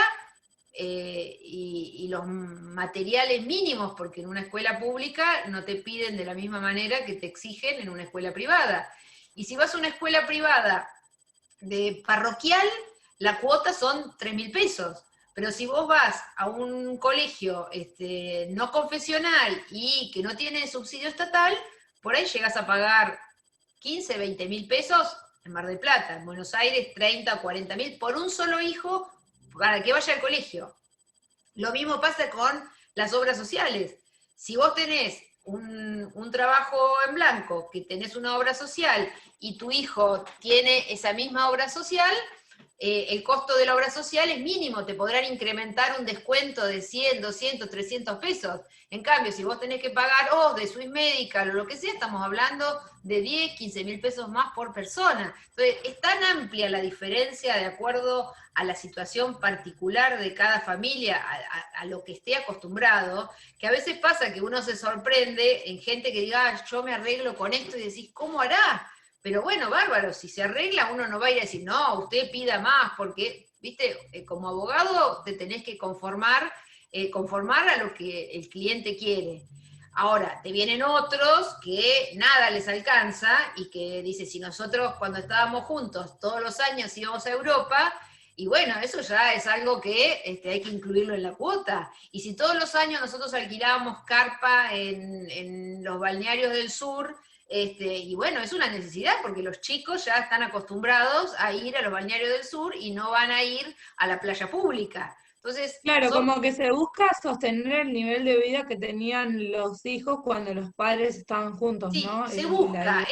A: y los materiales mínimos, porque en una escuela pública no te piden de la misma manera que te exigen en una escuela privada. Y si vas a una escuela privada de parroquial, la cuota son 3.000 pesos. Pero si vos vas a un colegio no confesional y que no tiene subsidio estatal, por ahí llegas a pagar 15, 20.000 pesos en Mar del Plata. En Buenos Aires 30 o 40.000 por un solo hijo para que vaya al colegio. Lo mismo pasa con las obras sociales. Si vos tenés un trabajo en blanco, que tenés una obra social y tu hijo tiene esa misma obra social, el costo de la obra social es mínimo, te podrán incrementar un descuento de 100, 200, 300 pesos. En cambio, si vos tenés que pagar de Swiss Medical o lo que sea, estamos hablando de 10, 15.000 pesos más por persona. Entonces, es tan amplia la diferencia de acuerdo a la situación particular de cada familia, a lo que esté acostumbrado, que a veces pasa que uno se sorprende en gente que diga, yo me arreglo con esto, y decís, ¿cómo hará? Pero bueno, bárbaro, si se arregla, uno no va a ir a decir, no, usted pida más, porque, viste, como abogado te tenés que conformar a lo que el cliente quiere. Ahora, te vienen otros que nada les alcanza y que dicen, si nosotros cuando estábamos juntos todos los años íbamos a Europa, y bueno, eso ya es algo que hay que incluirlo en la cuota. Y si todos los años nosotros alquilábamos carpa en los balnearios del sur, y bueno, es una necesidad porque los chicos ya están acostumbrados a ir a los balnearios del sur y no van a ir a la playa pública. Entonces,
C: Claro, como que se busca sostener el nivel de vida que tenían los hijos cuando los padres estaban juntos,
A: sí,
C: ¿no?
A: se
C: La
A: busca,
C: idea.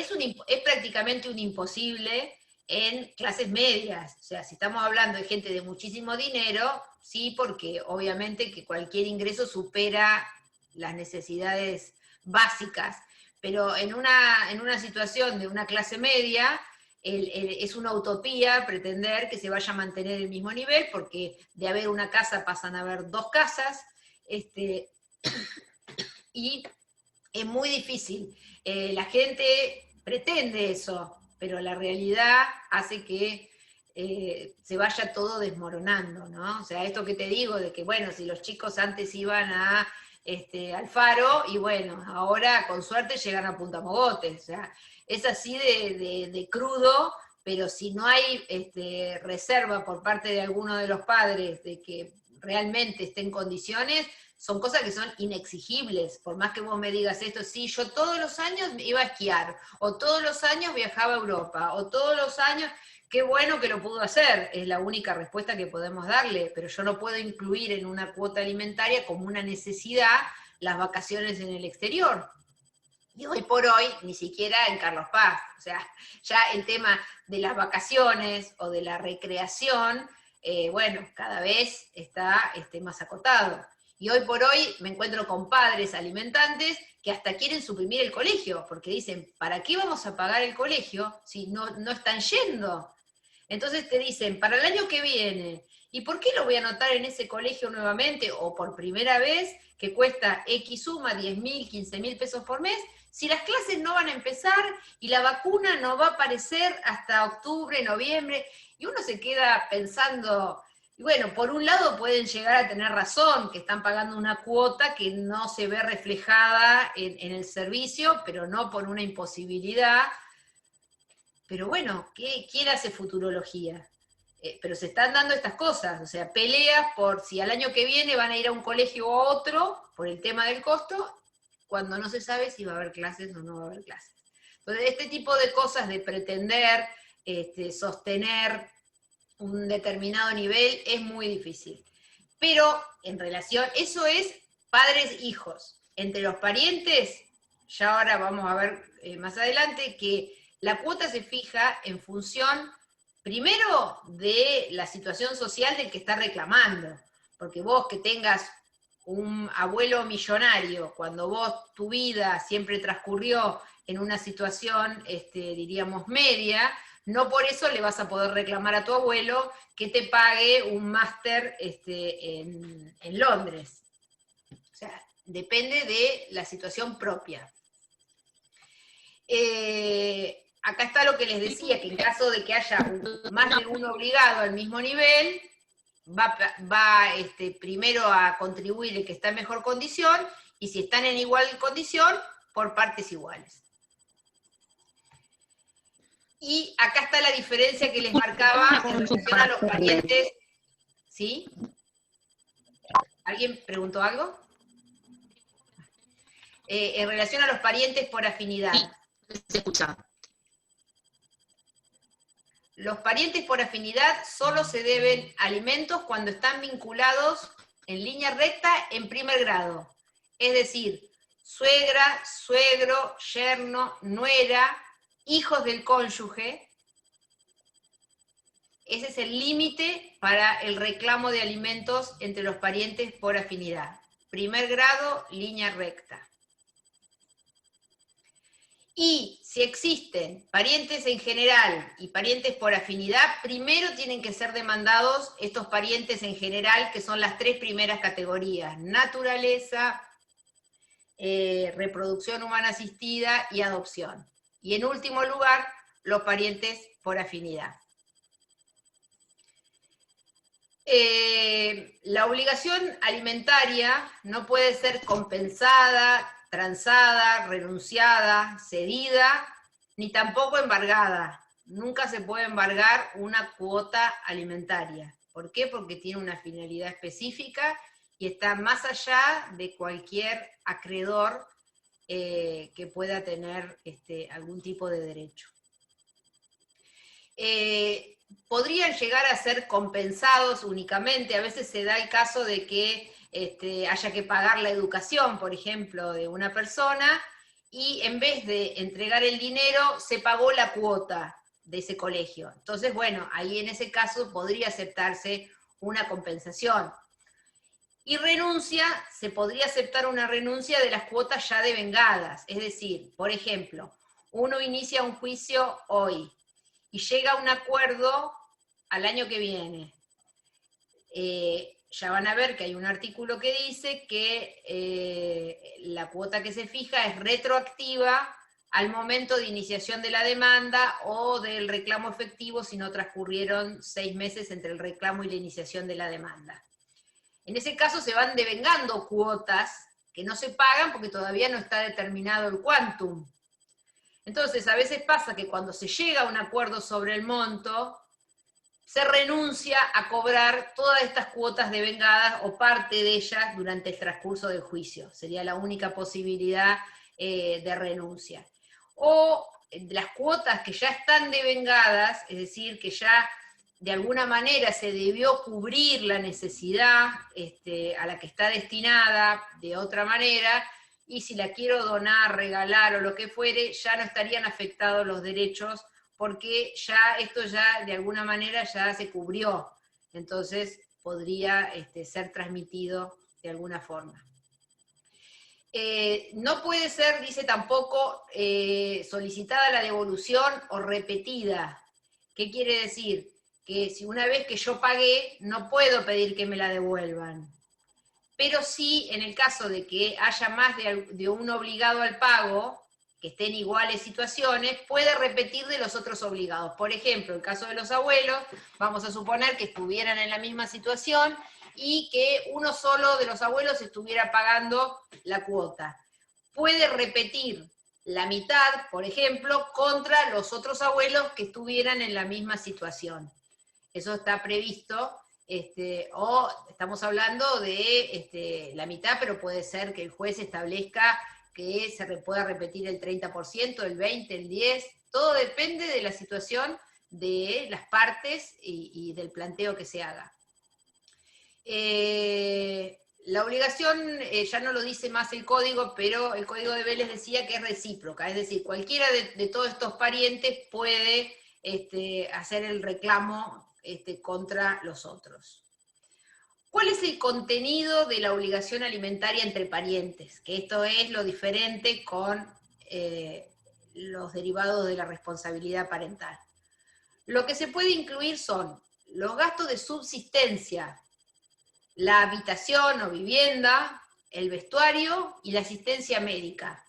A: es prácticamente un imposible en clases medias. O sea, si estamos hablando de gente de muchísimo dinero, sí, porque obviamente que cualquier ingreso supera las necesidades básicas. Pero en una situación de una clase media, es una utopía pretender que se vaya a mantener el mismo nivel, porque de haber una casa pasan a haber dos casas, y es muy difícil. La gente pretende eso, pero la realidad hace que se vaya todo desmoronando, ¿no? O sea, esto que te digo de que, bueno, si los chicos antes iban al Faro, y bueno, ahora con suerte llegan a Punta Mogotes, o sea, es así de crudo, pero si no hay reserva por parte de alguno de los padres de que realmente esté en condiciones, son cosas que son inexigibles, por más que vos me digas esto, sí, yo todos los años iba a esquiar, o todos los años viajaba a Europa, o todos los años, qué bueno que lo pudo hacer, es la única respuesta que podemos darle, pero yo no puedo incluir en una cuota alimentaria como una necesidad las vacaciones en el exterior. Y hoy por hoy, ni siquiera en Carlos Paz, o sea, ya el tema de las vacaciones o de la recreación, bueno, cada vez está más acotado. Y hoy por hoy me encuentro con padres alimentantes que hasta quieren suprimir el colegio, porque dicen, ¿para qué vamos a pagar el colegio si no están yendo? Entonces te dicen, para el año que viene, ¿y por qué lo voy a anotar en ese colegio nuevamente o por primera vez, que cuesta X suma, 10.000, 15.000 pesos por mes, si las clases no van a empezar y la vacuna no va a aparecer hasta octubre, noviembre? Y uno se queda pensando, y bueno, por un lado pueden llegar a tener razón, que están pagando una cuota que no se ve reflejada en el servicio, pero no por una imposibilidad. Pero bueno, ¿quién hace futurología? Pero se están dando estas cosas, o sea, peleas por si al año que viene van a ir a un colegio u otro, por el tema del costo, cuando no se sabe si va a haber clases o no va a haber clases. Entonces, este tipo de cosas de pretender sostener un determinado nivel es muy difícil. Pero en relación, eso es padres-hijos. Entre los parientes, ya ahora vamos a ver más adelante, que la cuota se fija en función, primero, de la situación social del que está reclamando. Porque vos que tengas un abuelo millonario, cuando vos tu vida siempre transcurrió en una situación, diríamos, media, no por eso le vas a poder reclamar a tu abuelo que te pague un máster en Londres. O sea, depende de la situación propia. Acá está lo que les decía, que en caso de que haya más de uno obligado al mismo nivel, va primero a contribuir el que está en mejor condición, y si están en igual condición, por partes iguales. Y acá está la diferencia que les marcaba en relación a los parientes. ¿Sí? ¿Alguien preguntó algo? En relación a los parientes por afinidad.
D: Sí, se escucha.
A: Los parientes por afinidad solo se deben alimentos cuando están vinculados en línea recta en primer grado. Es decir, suegra, suegro, yerno, nuera, hijos del cónyuge. Ese es el límite para el reclamo de alimentos entre los parientes por afinidad. Primer grado, línea recta. Y si existen parientes en general y parientes por afinidad, primero tienen que ser demandados estos parientes en general, que son las tres primeras categorías: naturaleza, reproducción humana asistida y adopción. Y en último lugar, los parientes por afinidad. La obligación alimentaria no puede ser compensada, transada, renunciada, cedida, ni tampoco embargada. Nunca se puede embargar una cuota alimentaria. ¿Por qué? Porque tiene una finalidad específica y está más allá de cualquier acreedor que pueda tener algún tipo de derecho. Podrían llegar a ser compensados únicamente. A veces se da el caso de que haya que pagar la educación, por ejemplo, de una persona, y en vez de entregar el dinero, se pagó la cuota de ese colegio. Entonces, bueno, ahí en ese caso podría aceptarse una compensación. Y renuncia, se podría aceptar una renuncia de las cuotas ya devengadas. Es decir, por ejemplo, uno inicia un juicio hoy y llega a un acuerdo al año que viene. Ya van a ver que hay un artículo que dice que la cuota que se fija es retroactiva al momento de iniciación de la demanda o del reclamo efectivo si no transcurrieron 6 meses entre el reclamo y la iniciación de la demanda. En ese caso se van devengando cuotas que no se pagan porque todavía no está determinado el quantum. Entonces, a veces pasa que cuando se llega a un acuerdo sobre el monto, se renuncia a cobrar todas estas cuotas devengadas o parte de ellas durante el transcurso del juicio. Sería la única posibilidad de renuncia. O las cuotas que ya están devengadas, es decir, que ya de alguna manera se debió cubrir la necesidad a la que está destinada de otra manera, y si la quiero donar, regalar o lo que fuere, ya no estarían afectados los derechos, porque ya esto ya de alguna manera ya se cubrió, entonces podría ser transmitido de alguna forma. No puede ser, dice tampoco, solicitada la devolución o repetida. ¿Qué quiere decir? Que si una vez que yo pagué, no puedo pedir que me la devuelvan. Pero sí, en el caso de que haya más de un obligado al pago, que esté en iguales situaciones, puede repetir de los otros obligados. Por ejemplo, el caso de los abuelos, vamos a suponer que estuvieran en la misma situación y que uno solo de los abuelos estuviera pagando la cuota. Puede repetir la mitad, por ejemplo, contra los otros abuelos que estuvieran en la misma situación. Eso está previsto, o estamos hablando de la mitad, pero puede ser que el juez establezca que se pueda repetir el 30%, el 20%, el 10%, todo depende de la situación de las partes y del planteo que se haga. La obligación, ya no lo dice más el código, pero el código de Vélez decía que es recíproca, es decir, cualquiera de todos estos parientes puede hacer el reclamo contra los otros. ¿Cuál es el contenido de la obligación alimentaria entre parientes? Que esto es lo diferente con los derivados de la responsabilidad parental. Lo que se puede incluir son los gastos de subsistencia, la habitación o vivienda, el vestuario y la asistencia médica.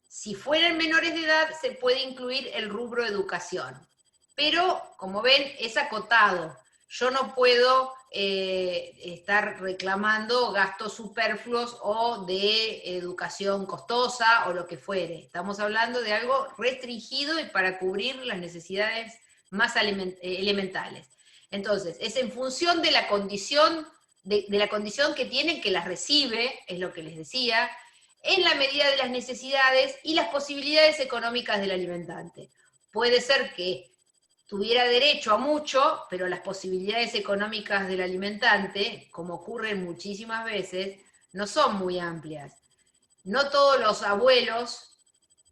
A: Si fueran menores de edad, se puede incluir el rubro educación. Pero, como ven, es acotado. Yo no puedo estar reclamando gastos superfluos o de educación costosa o lo que fuere. Estamos hablando de algo restringido y para cubrir las necesidades más elementales. Entonces, es en función de la condición, de la condición que tienen, que las recibe, es lo que les decía, en la medida de las necesidades y las posibilidades económicas del alimentante. Puede ser que tuviera derecho a mucho, pero las posibilidades económicas del alimentante, como ocurre muchísimas veces, no son muy amplias. No todos los abuelos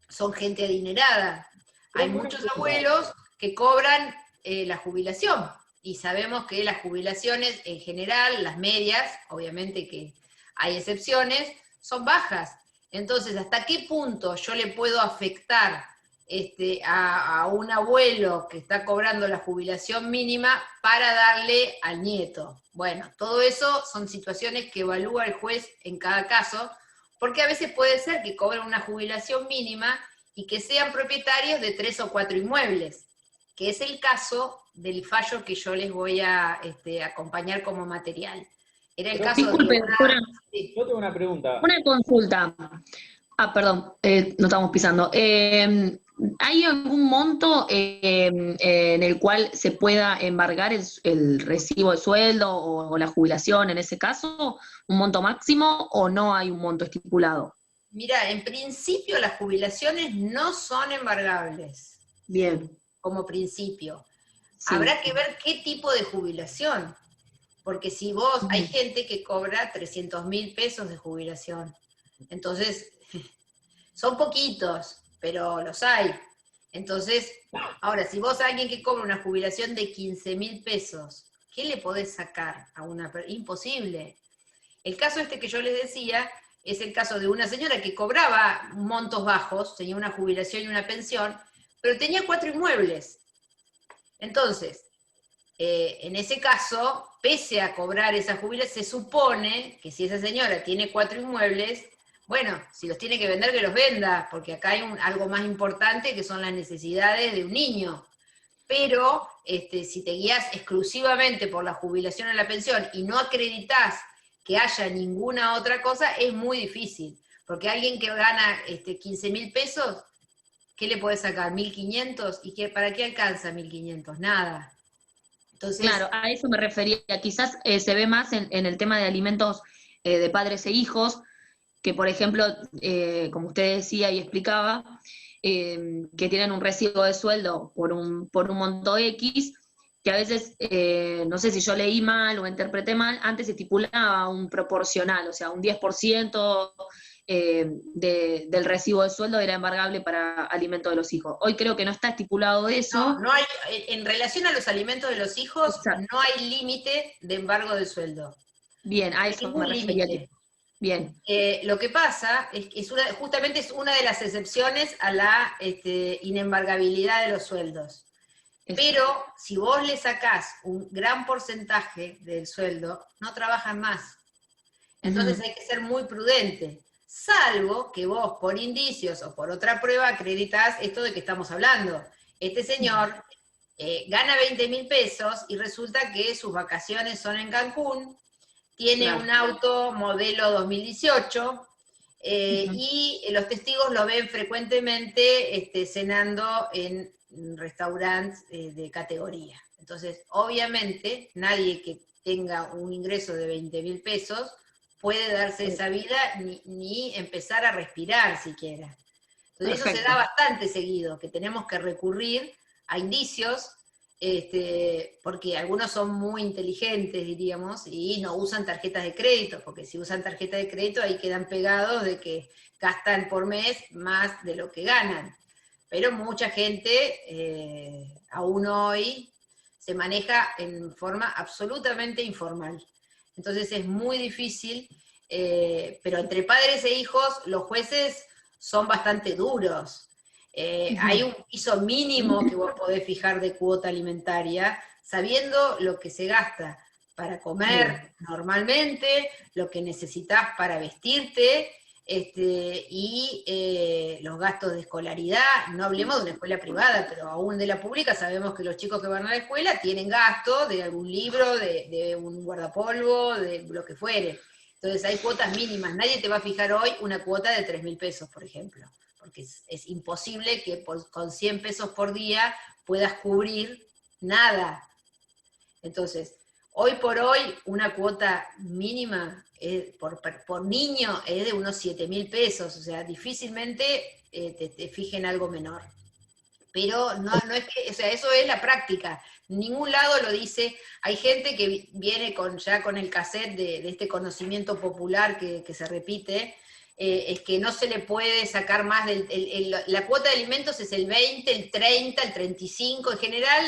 A: son gente adinerada. Hay muchos abuelos que cobran la jubilación, y sabemos que las jubilaciones en general, las medias, obviamente que hay excepciones, son bajas. Entonces, ¿hasta qué punto yo le puedo afectar a un abuelo que está cobrando la jubilación mínima para darle al nieto? Bueno, todo eso son situaciones que evalúa el juez en cada caso, porque a veces puede ser que cobren una jubilación mínima y que sean propietarios de 3 o 4 inmuebles, que es el caso del fallo que yo les voy a acompañar como material. Era el caso
D: Disculpe,
A: de
D: doctora.
B: Sí. Yo tengo una pregunta.
D: Una consulta. Perdón, no estamos pisando. ¿Hay algún monto en el cual se pueda embargar el recibo de sueldo o la jubilación en ese caso? ¿Un monto máximo o no hay un monto estipulado?
A: Mira, en principio las jubilaciones no son embargables.
D: Bien.
A: Como principio.
D: Sí.
A: Habrá que ver qué tipo de jubilación. Porque si vos, hay gente que cobra 300.000 pesos de jubilación. Entonces, son poquitos, pero los hay. Entonces, ahora, si vos alguien que cobra una jubilación de 15.000 pesos, ¿qué le podés sacar a una persona? Imposible. El caso que yo les decía es el caso de una señora que cobraba montos bajos, tenía una jubilación y una pensión, pero tenía 4 inmuebles. Entonces, en ese caso, pese a cobrar esa jubilación, se supone que si esa señora tiene 4 inmuebles, bueno, si los tiene que vender, que los venda, porque acá hay algo más importante que son las necesidades de un niño. Pero si te guías exclusivamente por la jubilación o la pensión y no acreditas que haya ninguna otra cosa, es muy difícil. Porque alguien que gana 15.000 pesos, ¿qué le podés sacar? ¿1.500? ¿Y para qué alcanza 1.500? Nada. Entonces,
D: claro, a eso me refería. Quizás se ve más en el tema de alimentos de padres e hijos, que por ejemplo, como usted decía y explicaba, que tienen un recibo de sueldo por un monto X, que a veces, no sé si yo leí mal o interpreté mal, antes se estipulaba un proporcional, o sea, un 10% del recibo de sueldo era embargable para alimento de los hijos. Hoy creo que no está estipulado eso.
A: No hay, en relación a los alimentos de los hijos,
D: exacto,
A: no hay límite de embargo de sueldo.
D: bien, a eso me refería. Bien.
A: Lo que pasa es que justamente es una de las excepciones a la inembargabilidad de los sueldos. Pero si vos le sacás un gran porcentaje del sueldo, no trabajan más. Entonces hay que ser muy prudente. Salvo que vos, por indicios o por otra prueba, acreditás esto de que estamos hablando. Este señor gana 20.000 pesos y resulta que sus vacaciones son en Cancún, tiene un auto modelo 2018, y los testigos lo ven frecuentemente cenando en restaurantes de categoría. Entonces, obviamente, nadie que tenga un ingreso de 20.000 pesos puede darse esa vida ni empezar a respirar siquiera. Entonces, eso se da bastante seguido, que tenemos que recurrir a indicios, porque algunos son muy inteligentes, diríamos, y no usan tarjetas de crédito, porque si usan tarjeta de crédito ahí quedan pegados de que gastan por mes más de lo que ganan. Pero mucha gente, aún hoy, se maneja en forma absolutamente informal. Entonces es muy difícil, pero entre padres e hijos los jueces son bastante duros. Hay un piso mínimo que vos podés fijar de cuota alimentaria, sabiendo lo que se gasta para comer normalmente, lo que necesitas para vestirte, y los gastos de escolaridad, no hablemos de una escuela privada, pero aún de la pública sabemos que los chicos que van a la escuela tienen gasto de algún libro, de un guardapolvo, de lo que fuere. Entonces hay cuotas mínimas, nadie te va a fijar hoy una cuota de 3.000 pesos, por ejemplo, porque es imposible que con 100 pesos por día puedas cubrir nada. Entonces, hoy por hoy, una cuota mínima por niño es de unos 7.000 pesos, o sea, difícilmente te fijen algo menor. Pero no es que, o sea, eso es la práctica. Ningún lado lo dice. Hay gente que viene ya con el cassette de este conocimiento popular que se repite, es que no se le puede sacar más la cuota de alimentos es el 20, el 30, el 35, en general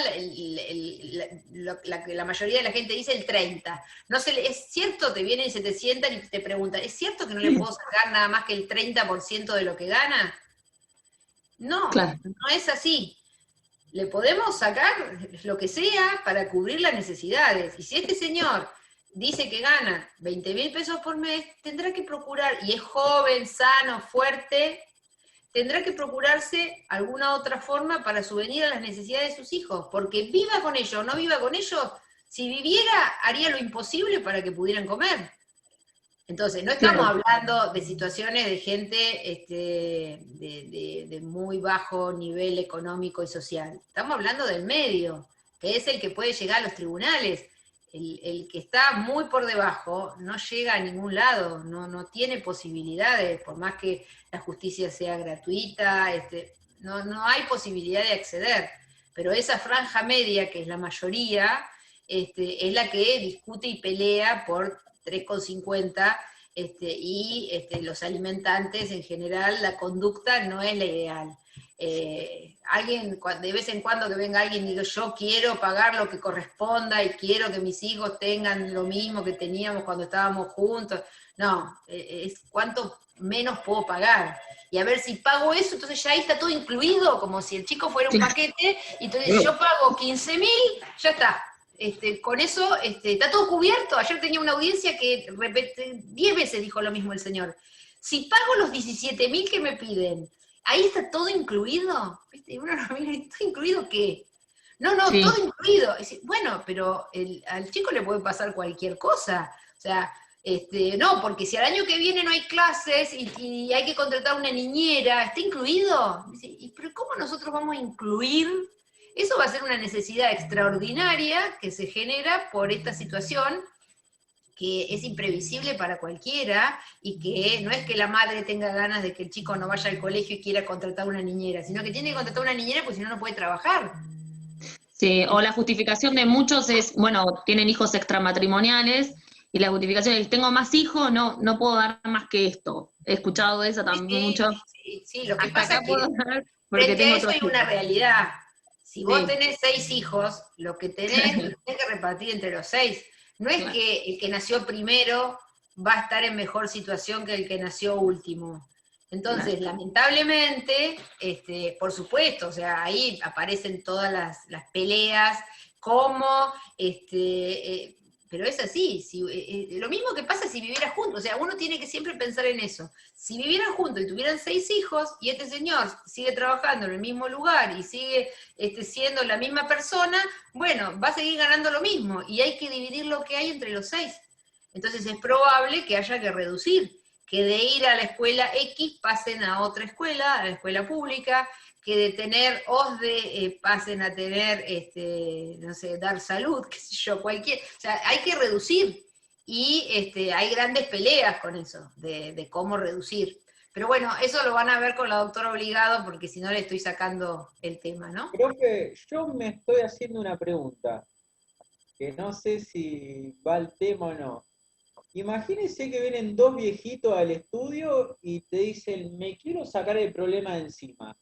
A: la mayoría de la gente dice el 30. ¿Es cierto? Te vienen y se te sientan y te preguntan, ¿es cierto que no le puedo sacar nada más que el 30% de lo que gana? No, claro. No es así. Le podemos sacar lo que sea para cubrir las necesidades. Y si este señor dice que gana 20.000 pesos por mes, tendrá que procurar, y es joven, sano, fuerte, tendrá que procurarse alguna otra forma para subvenir a las necesidades de sus hijos, porque viva con ellos o no viva con ellos, si viviera haría lo imposible para que pudieran comer. Entonces, no estamos hablando de situaciones de gente de muy bajo nivel económico y social, estamos hablando del medio, que es el que puede llegar a los tribunales. El que está muy por debajo no llega a ningún lado, no tiene posibilidades, por más que la justicia sea gratuita, no hay posibilidad de acceder. Pero esa franja media, que es la mayoría, es la que discute y pelea por 3,50, y los alimentantes en general, la conducta no es la ideal. Alguien, de vez en cuando que venga alguien y diga, yo quiero pagar lo que corresponda y quiero que mis hijos tengan lo mismo que teníamos cuando estábamos juntos. No, es cuánto menos puedo pagar. Y a ver si pago eso, entonces ya ahí está todo incluido, como si el chico fuera un paquete, y entonces yo pago 15.000, ya está. Con eso está todo cubierto. Ayer tenía una audiencia que 10 veces dijo lo mismo el señor. Si pago los 17.000 que me piden, ¿ahí está todo incluido? ¿Viste? Uno no mira, ¿todo incluido qué? No, sí. Todo incluido. Bueno, pero al chico le puede pasar cualquier cosa. O sea, no, porque si al año que viene no hay clases y hay que contratar una niñera, ¿está incluido? ¿Pero cómo nosotros vamos a incluir? Eso va a ser una necesidad extraordinaria que se genera por esta situación, que es imprevisible para cualquiera, y que no es que la madre tenga ganas de que el chico no vaya al colegio y quiera contratar una niñera, sino que tiene que contratar una niñera porque si no, no puede trabajar.
D: Sí, o la justificación de muchos es, bueno, tienen hijos extramatrimoniales, y la justificación es, tengo más hijos, no puedo dar más que esto. He escuchado eso también mucho.
A: Sí, lo que pasa es que frente a eso hay una realidad. Si vos tenés 6 hijos, lo que tenés, lo tenés que repartir entre los 6. No es que el que nació primero va a estar en mejor situación que el que nació último. Entonces, lamentablemente, por supuesto, o sea, ahí aparecen todas las peleas, cómo, pero es así, lo mismo que pasa si vivieran juntos, o sea, uno tiene que siempre pensar en eso. Si vivieran juntos y tuvieran 6 hijos, y este señor sigue trabajando en el mismo lugar y sigue siendo la misma persona, bueno, va a seguir ganando lo mismo, y hay que dividir lo que hay entre los 6. Entonces es probable que haya que reducir, que de ir a la escuela X pasen a otra escuela, a la escuela pública, que de tener OSDE pasen a tener, no sé, Dar Salud, qué sé yo, cualquier, o sea, hay que reducir, y hay grandes peleas con eso, de cómo reducir. Pero bueno, eso lo van a ver con la doctora Obligado, porque si no le estoy sacando el tema, ¿no?
B: Creo que yo me estoy haciendo una pregunta, que no sé si va al tema o no. Imagínense que vienen 2 viejitos al estudio y te dicen, me quiero sacar el problema de encima.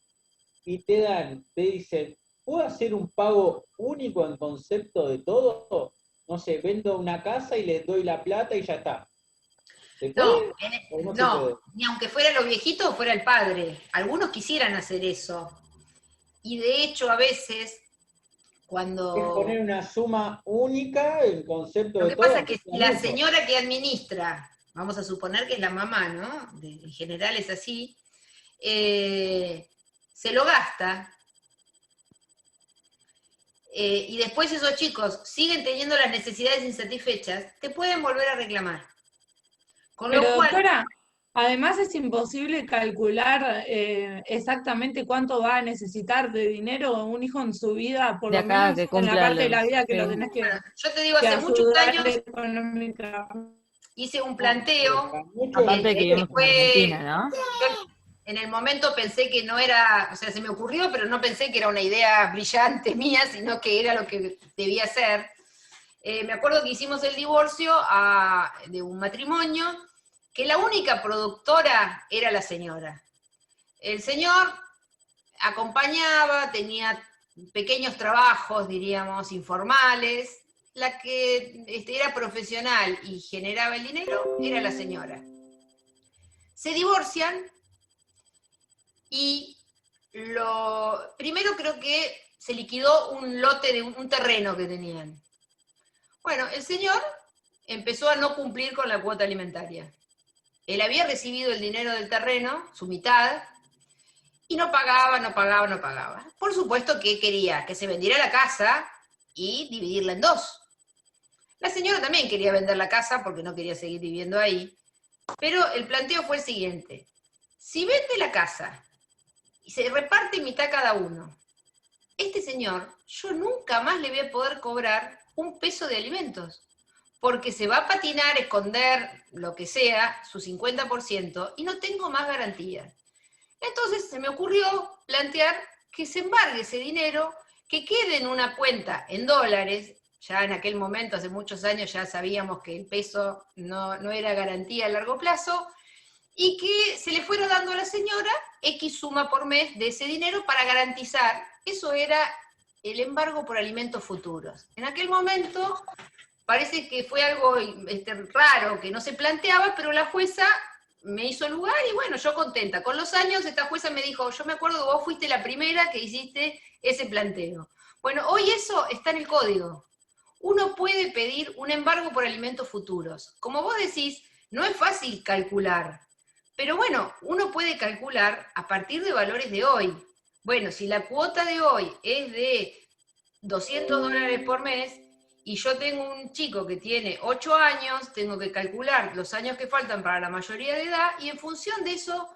B: Y te dicen, ¿puedo hacer un pago único en concepto de todo? No sé, vendo una casa y les doy la plata y ya está. ¿Se puede?
A: No, ni aunque fuera los viejitos, fuera el padre. Algunos quisieran hacer eso. Y de hecho, a veces, cuando...
B: Es poner una suma única en concepto de todo.
A: Lo que pasa es que la señora que administra, vamos a suponer que es la mamá, ¿no? En general es así, se lo gasta, y después esos chicos siguen teniendo las necesidades insatisfechas, te pueden volver a reclamar. Con
C: Pero
A: lo cual,
C: doctora, además es imposible calcular exactamente cuánto va a necesitar de dinero un hijo en su vida, por
E: De
C: lo
E: acá
C: menos
E: que
C: en la
E: cumpla
C: parte de la
E: los...
C: vida que
E: sí.
C: lo tenés
A: bueno, yo te digo,
C: que
A: hace muchos
C: ayudar
A: años
C: económicamente.
A: hice un
B: Para
A: planteo,
B: muchos,
E: Aparte que
A: que
E: vivimos en
A: fue,
E: Argentina, ¿no?
A: yo en el momento pensé que no era, o sea, se me ocurrió, pero no pensé que era una idea brillante mía, sino que era lo que debía ser. Me acuerdo que hicimos el divorcio de un matrimonio, que la única productora era la señora. El señor acompañaba, tenía pequeños trabajos, diríamos, informales. La que era profesional y generaba el dinero era la señora. Se divorcian y primero creo que se liquidó un lote de un terreno que tenían. Bueno, el señor empezó a no cumplir con la cuota alimentaria. Él había recibido el dinero del terreno, su mitad, y no pagaba. Por supuesto que quería que se vendiera la casa y dividirla en dos. La señora también quería vender la casa porque no quería seguir viviendo ahí, pero el planteo fue el siguiente. Si vende la casa y se reparte mitad cada uno, este señor, yo nunca más le voy a poder cobrar un peso de alimentos, porque se va a patinar, esconder, lo que sea, su 50%, y no tengo más garantía. Entonces se me ocurrió plantear que se embargue ese dinero, que quede en una cuenta en dólares. Ya en aquel momento, hace muchos años, ya sabíamos que el peso no era garantía a largo plazo, y que se le fuera dando a la señora X suma por mes de ese dinero para garantizar. Eso era el embargo por alimentos futuros. En aquel momento parece que fue algo raro, que no se planteaba, pero la jueza me hizo lugar y bueno, yo contenta. Con los años esta jueza me dijo, yo me acuerdo que vos fuiste la primera que hiciste ese planteo. Bueno, hoy eso está en el código. Uno puede pedir un embargo por alimentos futuros. Como vos decís, no es fácil calcular, pero bueno, uno puede calcular a partir de valores de hoy. Bueno, si la cuota de hoy es de $200 por mes, y yo tengo un chico que tiene 8 años, tengo que calcular los años que faltan para la mayoría de edad, y en función de eso,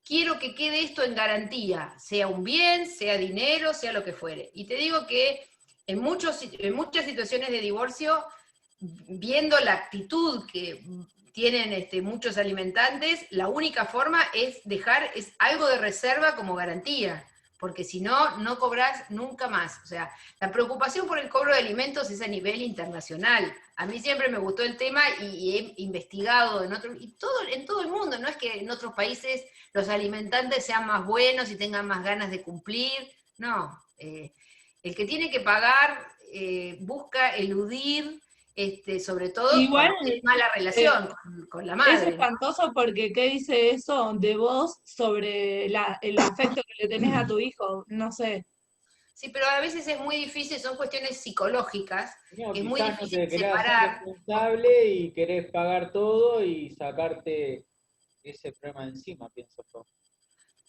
A: quiero que quede esto en garantía, sea un bien, sea dinero, sea lo que fuere. Y te digo que en muchas situaciones de divorcio, viendo la actitud que tienen muchos alimentantes, la única forma es dejar algo de reserva como garantía, porque si no, no cobrás nunca más. O sea, la preocupación por el cobro de alimentos es a nivel internacional. A mí siempre me gustó el tema y he investigado en todo el mundo. No es que en otros países los alimentantes sean más buenos y tengan más ganas de cumplir. No, el que tiene que pagar busca eludir, sobre todo
C: Igual
A: cuando hay mala relación con la madre.
C: es espantoso porque ¿qué dice eso de vos sobre el afecto que le tenés a tu hijo? No sé.
A: Sí, pero a veces es muy difícil, son cuestiones psicológicas,
B: No,
A: que es muy
B: quizás no
A: difícil
B: te querés hacer
A: separar.
B: responsable y querés pagar todo y sacarte ese problema de encima, pienso yo.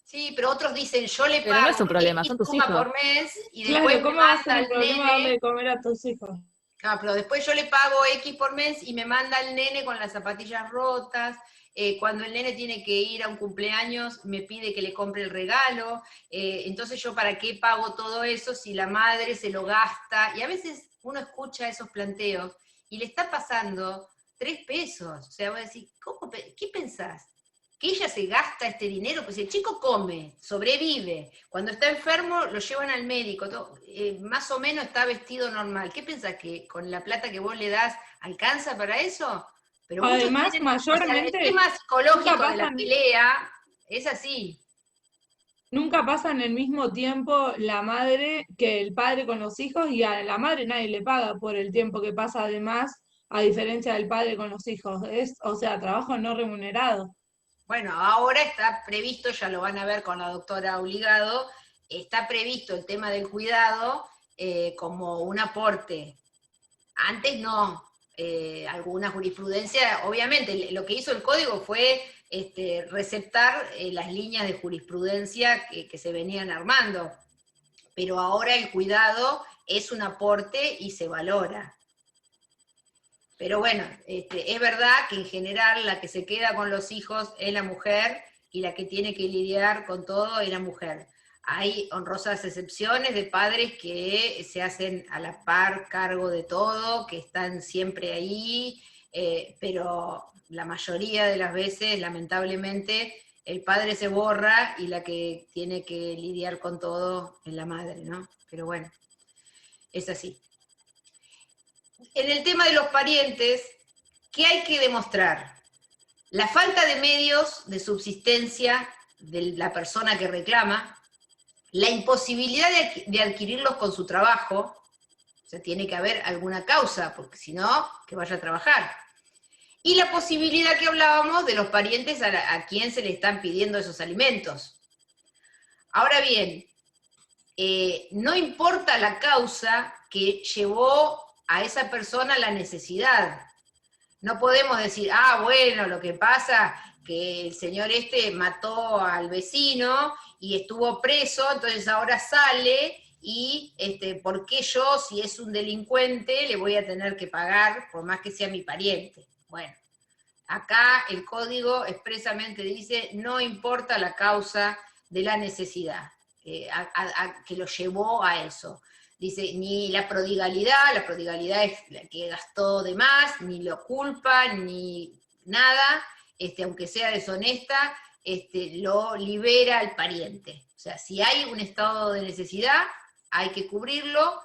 A: Sí, pero otros dicen, yo le
E: Pero
A: pago
E: no es un problema,
A: X
E: son tus
A: suma
E: hijos.
A: por mes y después
C: Claro,
A: me
C: ¿cómo va a ser
A: manda
C: un
A: al
C: problema darle
A: nene.
C: de comer a tus hijos?
A: Ah, pero después yo le pago X por mes y me manda al nene con las zapatillas rotas. Cuando el nene tiene que ir a un cumpleaños, me pide que le compre el regalo. Entonces yo, ¿para qué pago todo eso si la madre se lo gasta? Y a veces uno escucha esos planteos y le está pasando 3 pesos. O sea, vos decís, ¿qué pensás? ¿Que ella se gasta este dinero? Pues el chico come, sobrevive. Cuando está enfermo lo llevan al médico, más o menos está vestido normal. ¿Qué pensás? ¿Que con la plata que vos le das alcanza para eso? Pero
C: Además, mayormente,
A: el tema psicológico
C: nunca
A: de la
C: pasan,
A: pelea es así.
C: nunca pasan el mismo tiempo la madre que el padre con los hijos y a la madre nadie le paga por el tiempo que pasa además, a diferencia del padre con los hijos. O sea, trabajo no remunerado.
A: Bueno, ahora está previsto, ya lo van a ver con la doctora Obligado, está previsto el tema del cuidado como un aporte. Antes no. alguna jurisprudencia, obviamente, lo que hizo el código fue receptar las líneas de jurisprudencia que se venían armando, pero ahora el cuidado es un aporte y se valora. Pero bueno, es verdad que en general la que se queda con los hijos es la mujer, y la que tiene que lidiar con todo es la mujer. Hay honrosas excepciones de padres que se hacen a la par cargo de todo, que están siempre ahí, pero la mayoría de las veces, lamentablemente, el padre se borra y la que tiene que lidiar con todo es la madre, ¿no? Pero bueno, es así. En el tema de los parientes, ¿qué hay que demostrar? La falta de medios de subsistencia de la persona que reclama, la imposibilidad de adquirirlos con su trabajo, o sea, tiene que haber alguna causa, porque si no, que vaya a trabajar. Y la posibilidad que hablábamos de los parientes a quien se le están pidiendo esos alimentos. Ahora bien, no importa la causa que llevó a esa persona a la necesidad. No podemos decir, bueno, lo que pasa que el señor mató al vecino y estuvo preso, entonces ahora sale y ¿por qué yo, si es un delincuente, le voy a tener que pagar por más que sea mi pariente? Bueno, acá el código expresamente dice, no importa la causa de la necesidad que lo llevó a eso. Dice, ni la prodigalidad es la que gastó de más, ni lo culpa, ni nada, aunque sea deshonesta, lo libera al pariente. O sea, si hay un estado de necesidad, hay que cubrirlo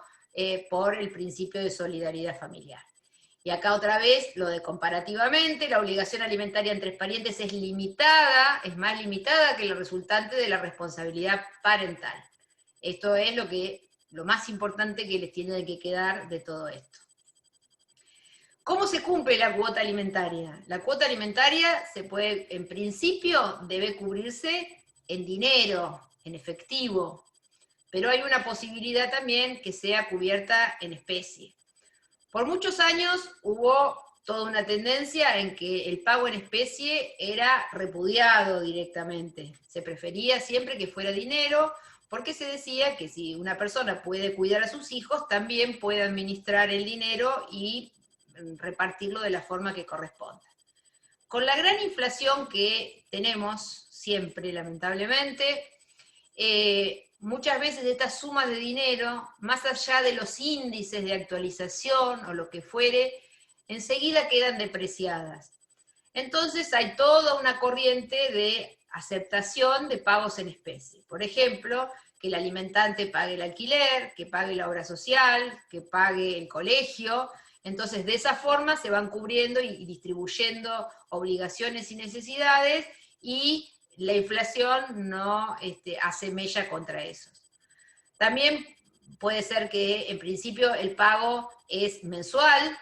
A: por el principio de solidaridad familiar. Y acá otra vez, lo de comparativamente, la obligación alimentaria entre parientes es limitada, es más limitada que lo resultante de la responsabilidad parental. Esto es lo más importante que les tiene que quedar de todo esto. ¿Cómo se cumple la cuota alimentaria? La cuota alimentaria en principio, debe cubrirse en dinero, en efectivo, pero hay una posibilidad también que sea cubierta en especie. Por muchos años hubo toda una tendencia en que el pago en especie era repudiado directamente. Se prefería siempre que fuera dinero, porque se decía que si una persona puede cuidar a sus hijos, también puede administrar el dinero y repartirlo de la forma que corresponda. Con la gran inflación que tenemos siempre, lamentablemente, muchas veces estas sumas de dinero, más allá de los índices de actualización o lo que fuere, enseguida quedan depreciadas. Entonces hay toda una corriente de aceptación de pagos en especie. Por ejemplo, que el alimentante pague el alquiler, que pague la obra social, que pague el colegio. Entonces, de esa forma se van cubriendo y distribuyendo obligaciones y necesidades, y la inflación no hace mella contra esos. También puede ser que, en principio, el pago es mensual,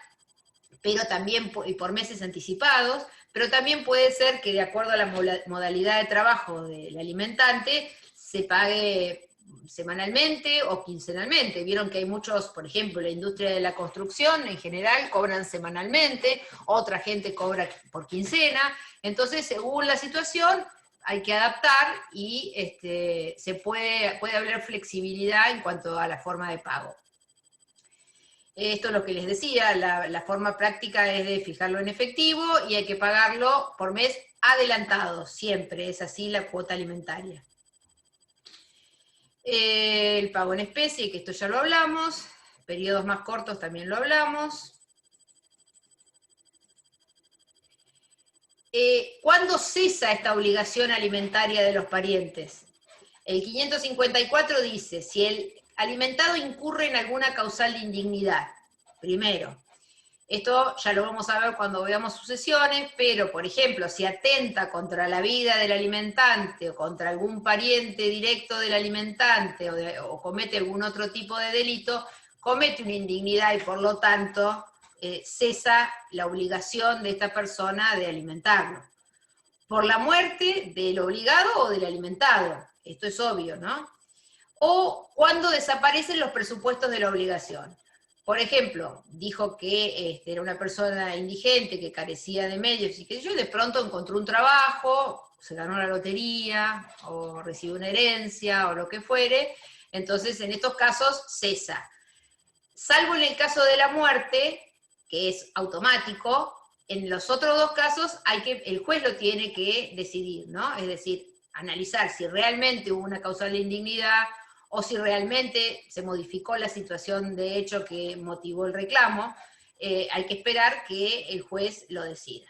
A: pero también y por meses anticipados, pero también puede ser que, de acuerdo a la modalidad de trabajo del alimentante, se pague semanalmente o quincenalmente. Vieron que hay muchos, por ejemplo, la industria de la construcción en general cobran semanalmente, otra gente cobra por quincena. Entonces, según la situación, hay que adaptar y puede haber flexibilidad en cuanto a la forma de pago. Esto es lo que les decía, la forma práctica es de fijarlo en efectivo y hay que pagarlo por mes adelantado, siempre es así la cuota alimentaria. El pago en especie, que esto ya lo hablamos, periodos más cortos también lo hablamos. ¿Cuándo cesa esta obligación alimentaria de los parientes? El 554 dice, si el alimentado incurre en alguna causal de indignidad, primero. Esto ya lo vamos a ver cuando veamos sucesiones, pero, por ejemplo, si atenta contra la vida del alimentante o contra algún pariente directo del alimentante o comete algún otro tipo de delito, comete una indignidad y, por lo tanto, cesa la obligación de esta persona de alimentarlo. Por la muerte del obligado o del alimentado, esto es obvio, ¿no? O cuando desaparecen los presupuestos de la obligación. por ejemplo, dijo que era una persona indigente, que carecía de medios, y que yo de pronto encontró un trabajo, se ganó la lotería, o recibió una herencia, o lo que fuere, entonces en estos casos cesa. Salvo en el caso de la muerte, que es automático, en los otros dos casos el juez lo tiene que decidir, ¿no? Es decir, analizar si realmente hubo una causal de indignidad, o si realmente se modificó la situación de hecho que motivó el reclamo. Hay que esperar que el juez lo decida.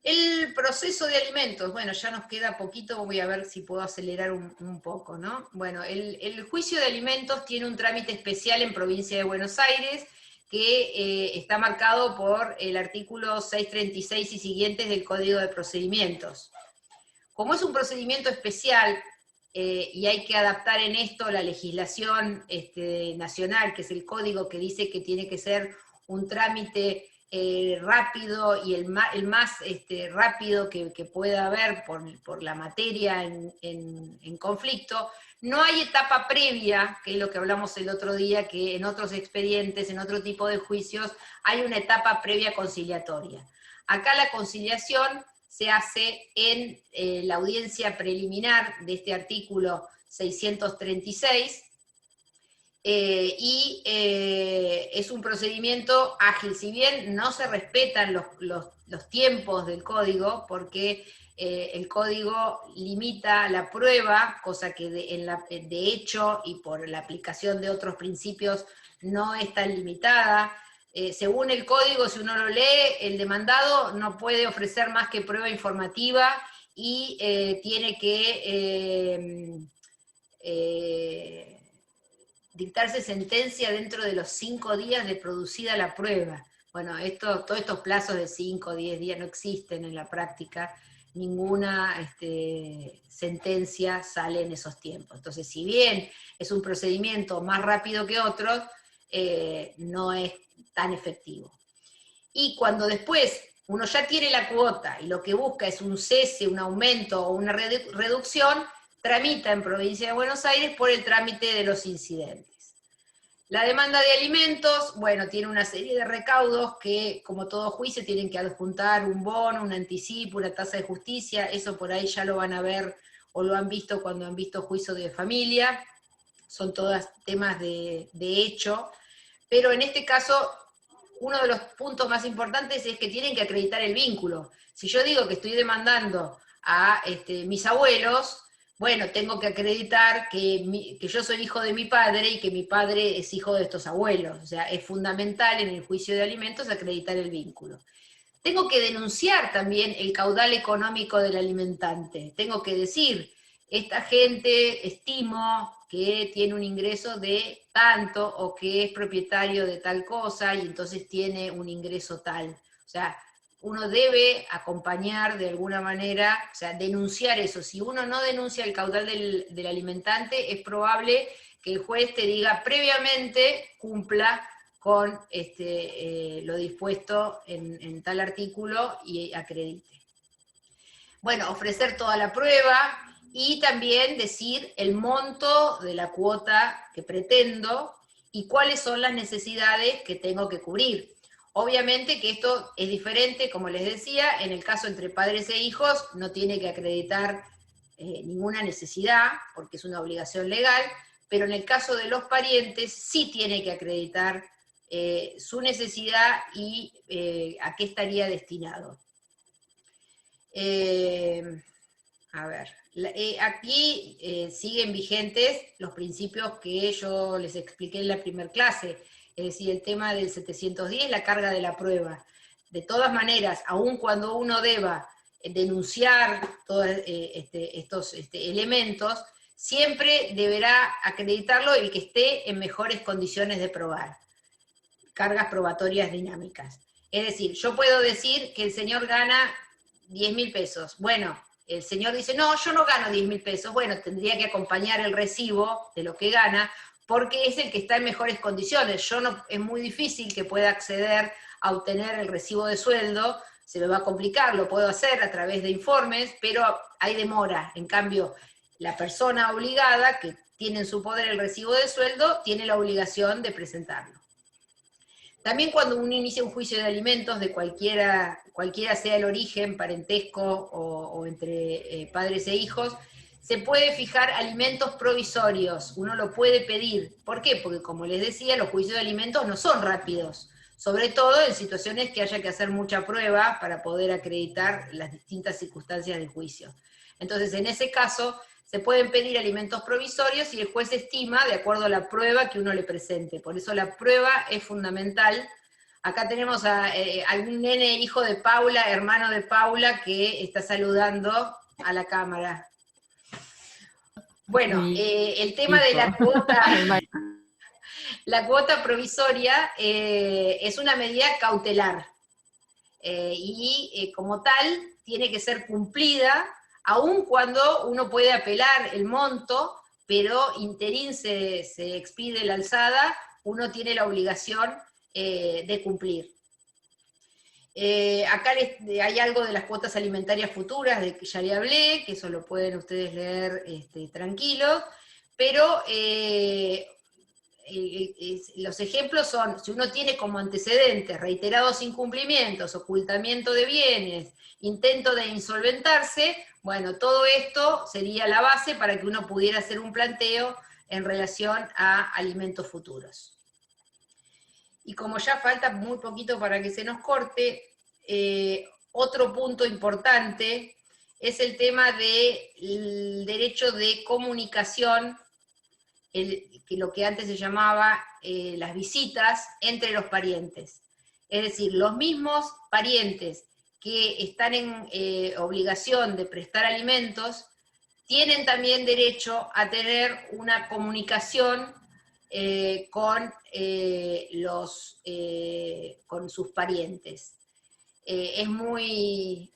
A: El proceso de alimentos, bueno, ya nos queda poquito, voy a ver si puedo acelerar un poco, ¿no? Bueno, el juicio de alimentos tiene un trámite especial en Provincia de Buenos Aires, que está marcado por el artículo 636 y siguientes del Código de Procedimientos. Como es un procedimiento especial, y hay que adaptar en esto la legislación nacional, que es el código que dice que tiene que ser un trámite rápido y el más rápido que pueda haber por la materia en conflicto. No hay etapa previa, que es lo que hablamos el otro día, que en otros expedientes, en otro tipo de juicios, hay una etapa previa conciliatoria. Acá la conciliación se hace en la audiencia preliminar de este artículo 636, y es un procedimiento ágil. Si bien no se respetan los tiempos del código, porque el código limita la prueba, cosa que de hecho y por la aplicación de otros principios no es tan limitada. Según el código, si uno lo lee, el demandado no puede ofrecer más que prueba informativa y tiene que dictarse sentencia dentro de los 5 días de producida la prueba. Bueno, todos estos plazos de 5 o 10 días no existen en la práctica, ninguna sentencia sale en esos tiempos. Entonces, si bien es un procedimiento más rápido que otros, no es tan efectivo. Y cuando después uno ya tiene la cuota y lo que busca es un cese, un aumento o una reducción, tramita en Provincia de Buenos Aires por el trámite de los incidentes. La demanda de alimentos, bueno, tiene una serie de recaudos que, como todo juicio, tienen que adjuntar un bono, un anticipo, una tasa de justicia. Eso por ahí ya lo van a ver o lo han visto cuando han visto juicio de familia. Son todos temas de hecho. Pero en este caso, uno de los puntos más importantes es que tienen que acreditar el vínculo. Si yo digo que estoy demandando a mis abuelos, bueno, tengo que acreditar que yo soy hijo de mi padre y que mi padre es hijo de estos abuelos. O sea, es fundamental en el juicio de alimentos acreditar el vínculo. Tengo que denunciar también el caudal económico del alimentante. Tengo que decir, esta gente estimo que tiene un ingreso de tanto o que es propietario de tal cosa y entonces tiene un ingreso tal. O sea, uno debe acompañar de alguna manera, o sea, denunciar eso. Si uno no denuncia el caudal del alimentante, es probable que el juez te diga previamente cumpla con lo dispuesto en tal artículo y acredite. Bueno, ofrecer toda la prueba y también decir el monto de la cuota que pretendo y cuáles son las necesidades que tengo que cubrir. Obviamente que esto es diferente, como les decía, en el caso entre padres e hijos no tiene que acreditar ninguna necesidad, porque es una obligación legal, pero en el caso de los parientes sí tiene que acreditar su necesidad y a qué estaría destinado. A ver, aquí siguen vigentes los principios que yo les expliqué en la primera clase, es decir, el tema del 710, la carga de la prueba. De todas maneras, aun cuando uno deba denunciar todos estos elementos, siempre deberá acreditarlo el que esté en mejores condiciones de probar. Cargas probatorias dinámicas. Es decir, yo puedo decir que el señor gana 10.000 pesos. Bueno, el señor dice, no, yo no gano 10.000 pesos. Bueno, tendría que acompañar el recibo de lo que gana, porque es el que está en mejores condiciones. Es muy difícil que pueda acceder a obtener el recibo de sueldo, se me va a complicar, lo puedo hacer a través de informes, pero hay demora. En cambio, la persona obligada, que tiene en su poder el recibo de sueldo, tiene la obligación de presentarlo. También cuando uno inicia un juicio de alimentos de cualquiera sea el origen, parentesco o entre padres e hijos, se puede fijar alimentos provisorios, uno lo puede pedir. ¿Por qué? Porque como les decía, los juicios de alimentos no son rápidos, sobre todo en situaciones que haya que hacer mucha prueba para poder acreditar las distintas circunstancias del juicio. Entonces, en ese caso, se pueden pedir alimentos provisorios y el juez estima de acuerdo a la prueba que uno le presente. Por eso la prueba es fundamental. Acá tenemos a algún nene, hijo de Paula, hermano de Paula, que está saludando a la cámara. Bueno, el tema de la cuota provisoria es una medida cautelar y como tal tiene que ser cumplida, aun cuando uno puede apelar el monto, pero interín se expide la alzada, uno tiene la obligación de cumplir. Acá hay algo de las cuotas alimentarias futuras, de que ya le hablé, que eso lo pueden ustedes leer tranquilos, pero los ejemplos son, si uno tiene como antecedentes reiterados incumplimientos, ocultamiento de bienes, intento de insolventarse, bueno, todo esto sería la base para que uno pudiera hacer un planteo en relación a alimentos futuros. Y como ya falta muy poquito para que se nos corte, otro punto importante es el tema del derecho de comunicación, que lo que antes se llamaba las visitas entre los parientes. Es decir, los mismos parientes que están en obligación de prestar alimentos, tienen también derecho a tener una comunicación con sus parientes. Es muy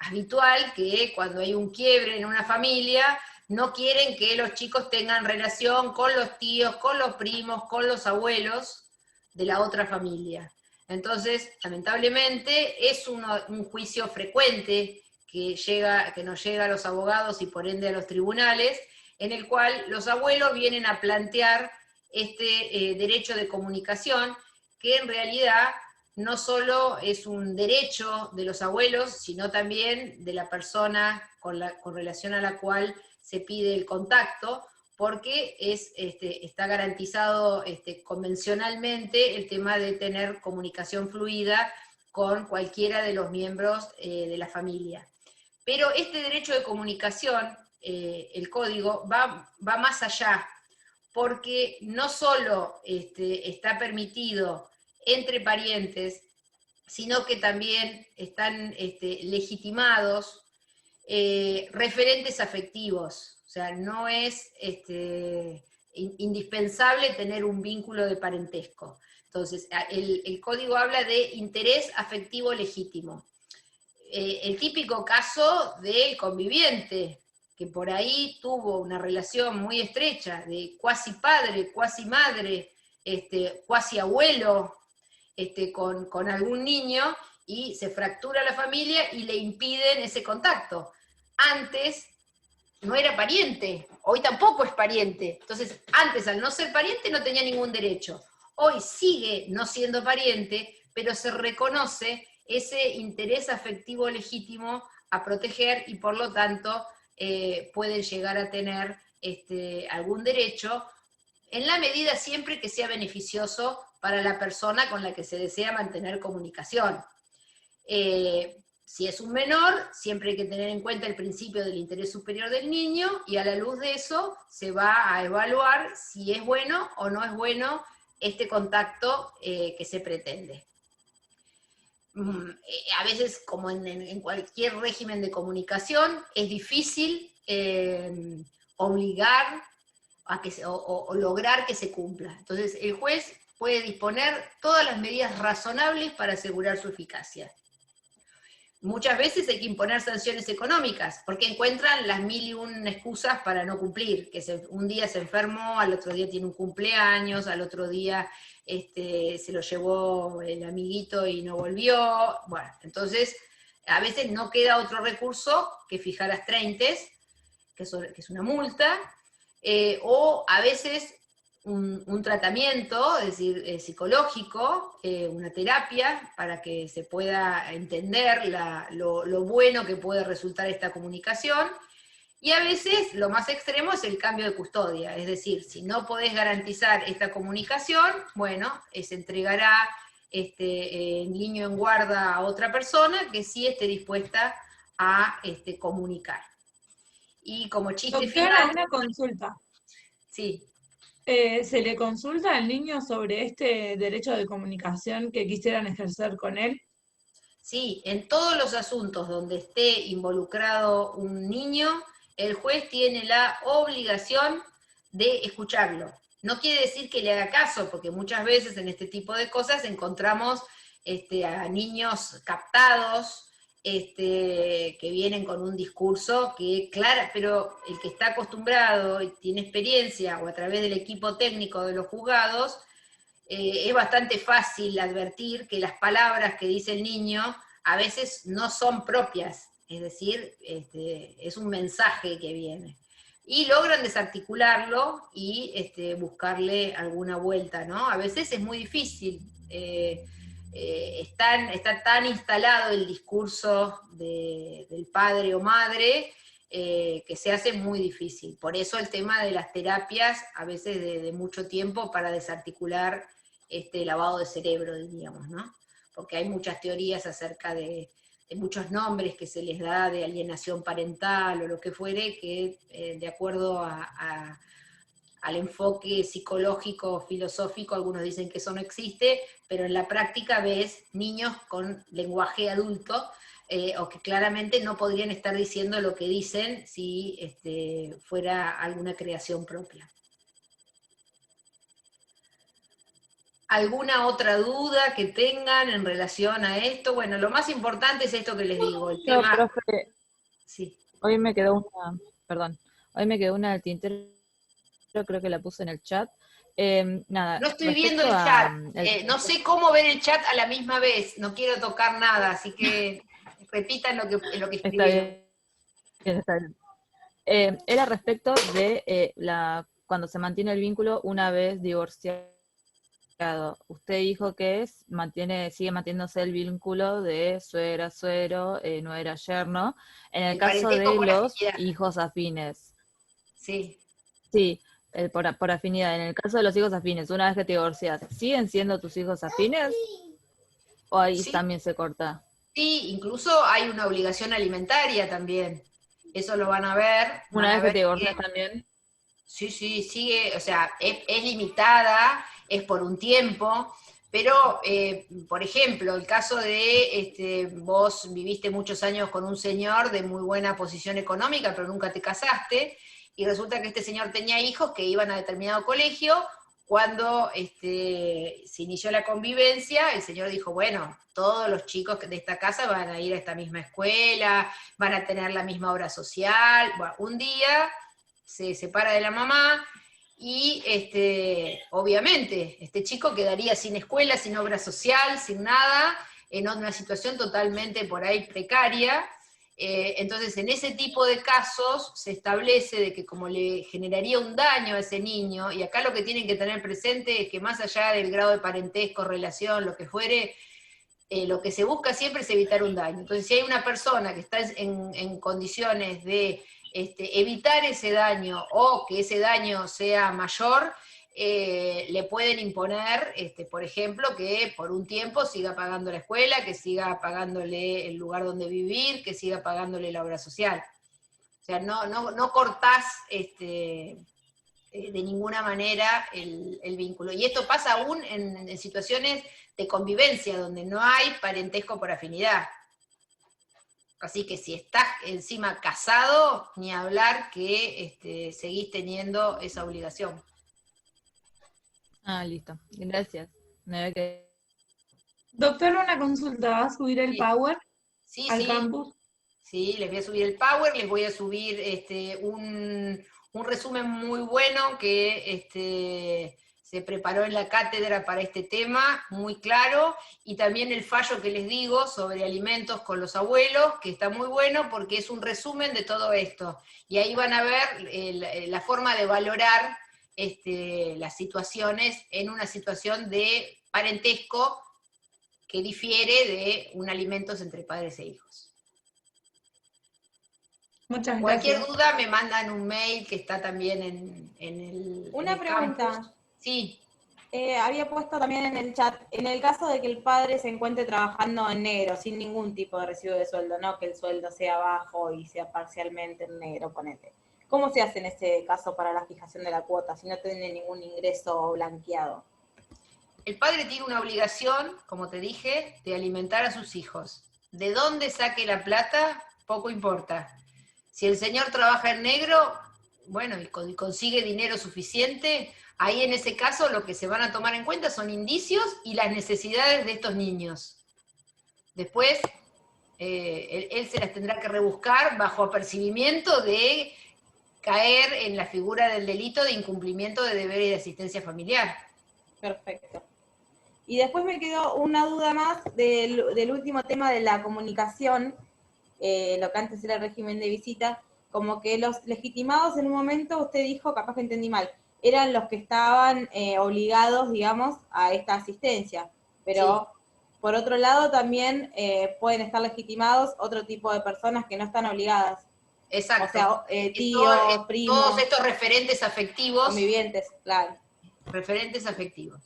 A: habitual que cuando hay un quiebre en una familia, no quieren que los chicos tengan relación con los tíos, con los primos, con los abuelos de la otra familia. Entonces, lamentablemente, es un juicio frecuente que nos llega a los abogados y por ende a los tribunales, en el cual los abuelos vienen a plantear este derecho de comunicación, que en realidad no solo es un derecho de los abuelos, sino también de la persona con relación a la cual se pide el contacto, porque está garantizado convencionalmente el tema de tener comunicación fluida con cualquiera de los miembros de la familia. Pero este derecho de comunicación, el código, va más allá, porque no solo está permitido entre parientes, sino que también están legitimados referentes afectivos. O sea, no es indispensable tener un vínculo de parentesco. Entonces, el código habla de interés afectivo legítimo. El típico caso del conviviente, que por ahí tuvo una relación muy estrecha de cuasi padre, cuasi madre, cuasi abuelo, con algún niño, y se fractura la familia y le impiden ese contacto. Antes no era pariente, hoy tampoco es pariente. Entonces, antes al no ser pariente no tenía ningún derecho. Hoy sigue no siendo pariente, pero se reconoce ese interés afectivo legítimo a proteger y por lo tanto pueden llegar a tener algún derecho, en la medida siempre que sea beneficioso para la persona con la que se desea mantener comunicación. Si es un menor, siempre hay que tener en cuenta el principio del interés superior del niño, y a la luz de eso se va a evaluar si es bueno o no es bueno este contacto que se pretende. A veces, como en cualquier régimen de comunicación, es difícil obligar o lograr que se cumpla. Entonces, el juez puede disponer todas las medidas razonables para asegurar su eficacia. Muchas veces hay que imponer sanciones económicas, porque encuentran las 1001 excusas para no cumplir, que un día se enfermó, al otro día tiene un cumpleaños, al otro día se lo llevó el amiguito y no volvió. Bueno, entonces a veces no queda otro recurso que fijar astreintes, que es una multa, o a veces un tratamiento, es decir, psicológico, una terapia, para que se pueda entender lo bueno que puede resultar esta comunicación. Y a veces lo más extremo es el cambio de custodia, es decir, si no podés garantizar esta comunicación, bueno, se entregará el niño en guarda a otra persona que sí esté dispuesta a comunicar. Y como chiste
C: Doctora,
A: final,
C: una consulta.
A: sí.
C: ¿Se le consulta al niño sobre este derecho de comunicación que quisieran ejercer con él?
A: Sí, en todos los asuntos donde esté involucrado un niño, el juez tiene la obligación de escucharlo. No quiere decir que le haga caso, porque muchas veces en este tipo de cosas encontramos a niños captados, que vienen con un discurso que, claro, pero el que está acostumbrado y tiene experiencia, o a través del equipo técnico de los juzgados, es bastante fácil advertir que las palabras que dice el niño a veces no son propias, es decir, es un mensaje que viene. Y logran desarticularlo y buscarle alguna vuelta, ¿no? A veces es muy difícil. Está tan instalado el discurso del padre o madre que se hace muy difícil. Por eso el tema de las terapias, a veces de mucho tiempo, para desarticular lavado de cerebro, diríamos, ¿no? Porque hay muchas teorías acerca de muchos nombres que se les da de alienación parental o lo que fuere, que de acuerdo al enfoque psicológico, filosófico, algunos dicen que eso no existe, pero en la práctica ves niños con lenguaje adulto, o que claramente no podrían estar diciendo lo que dicen si fuera alguna creación propia. ¿Alguna otra duda que tengan en relación a esto? Bueno, lo más importante es esto que les digo, el tema...
E: Profe,
A: sí.
E: hoy me quedó una del tintero, creo que la puse en el chat. Nada,
A: No estoy viendo el chat, no sé cómo ver el chat a la misma vez, no quiero tocar nada, así que repitan lo que escribieron.
E: Está bien. Era respecto de cuando se mantiene el vínculo una vez divorciado. Usted dijo que sigue manteniéndose el vínculo de suegra, suero, nuera, yerno, en el caso de los hijos afines.
A: Sí.
E: Sí, por afinidad. En el caso de los hijos afines, una vez que te divorcias, ¿siguen siendo tus hijos afines? ¿O ahí también se corta?
A: Sí, incluso hay una obligación alimentaria también. Eso lo van a ver.
E: Una vez que te divorcias también.
A: Sí, sigue, o sea, es limitada, es por un tiempo, pero, por ejemplo, el caso de vos viviste muchos años con un señor de muy buena posición económica, pero nunca te casaste, y resulta que este señor tenía hijos que iban a determinado colegio. Cuando se inició la convivencia, el señor dijo, bueno, todos los chicos de esta casa van a ir a esta misma escuela, van a tener la misma obra social. Bueno, un día se separa de la mamá y obviamente este chico quedaría sin escuela, sin obra social, sin nada, en una situación totalmente por ahí precaria. Entonces, en ese tipo de casos se establece de que como le generaría un daño a ese niño, y acá lo que tienen que tener presente es que más allá del grado de parentesco, relación, lo que fuere, lo que se busca siempre es evitar un daño. Entonces, si hay una persona que está en condiciones de evitar ese daño o que ese daño sea mayor, le pueden imponer, por ejemplo, que por un tiempo siga pagando la escuela, que siga pagándole el lugar donde vivir, que siga pagándole la obra social. O sea, no cortás de ninguna manera el vínculo. Y esto pasa aún en situaciones de convivencia, donde no hay parentesco por afinidad. Así que si estás encima casado, ni hablar que seguís teniendo esa obligación.
E: Ah, listo. Gracias.
C: Doctor, una consulta. ¿Va a subir el Power al campus?
A: Sí, les voy a subir el Power, les voy a subir un resumen muy bueno que se preparó en la cátedra para este tema, muy claro, y también el fallo que les digo sobre alimentos con los abuelos, que está muy bueno porque es un resumen de todo esto. Y ahí van a ver la forma de valorar las situaciones en una situación de parentesco que difiere de un alimentos entre padres e hijos.
C: Muchas
A: Cualquier
C: gracias.
A: duda me mandan un mail que está también en el
F: Una
A: en el
F: pregunta.
A: campus. Sí.
F: Había puesto también en el chat, en el caso de que el padre se encuentre trabajando en negro, sin ningún tipo de recibo de sueldo, no que el sueldo sea bajo y sea parcialmente en negro, ponete. ¿Cómo se hace en ese caso para la fijación de la cuota si no tiene ningún ingreso blanqueado?
A: El padre tiene una obligación, como te dije, de alimentar a sus hijos. ¿De dónde saque la plata? Poco importa. Si el señor trabaja en negro, bueno, y consigue dinero suficiente, ahí en ese caso lo que se van a tomar en cuenta son indicios y las necesidades de estos niños. Después, él se las tendrá que rebuscar bajo apercibimiento de caer en la figura del delito de incumplimiento de deberes de asistencia familiar.
F: Perfecto. Y después me quedó una duda más del último tema de la comunicación, lo que antes era el régimen de visita, como que los legitimados en un momento, usted dijo, capaz que entendí mal, eran los que estaban obligados, digamos, a esta asistencia, pero sí, por otro lado también pueden estar legitimados otro tipo de personas que no están obligadas.
A: Exacto.
F: O sea, tíos, primos.
A: Todos estos referentes afectivos.
F: Convivientes, claro.
A: Referentes afectivos.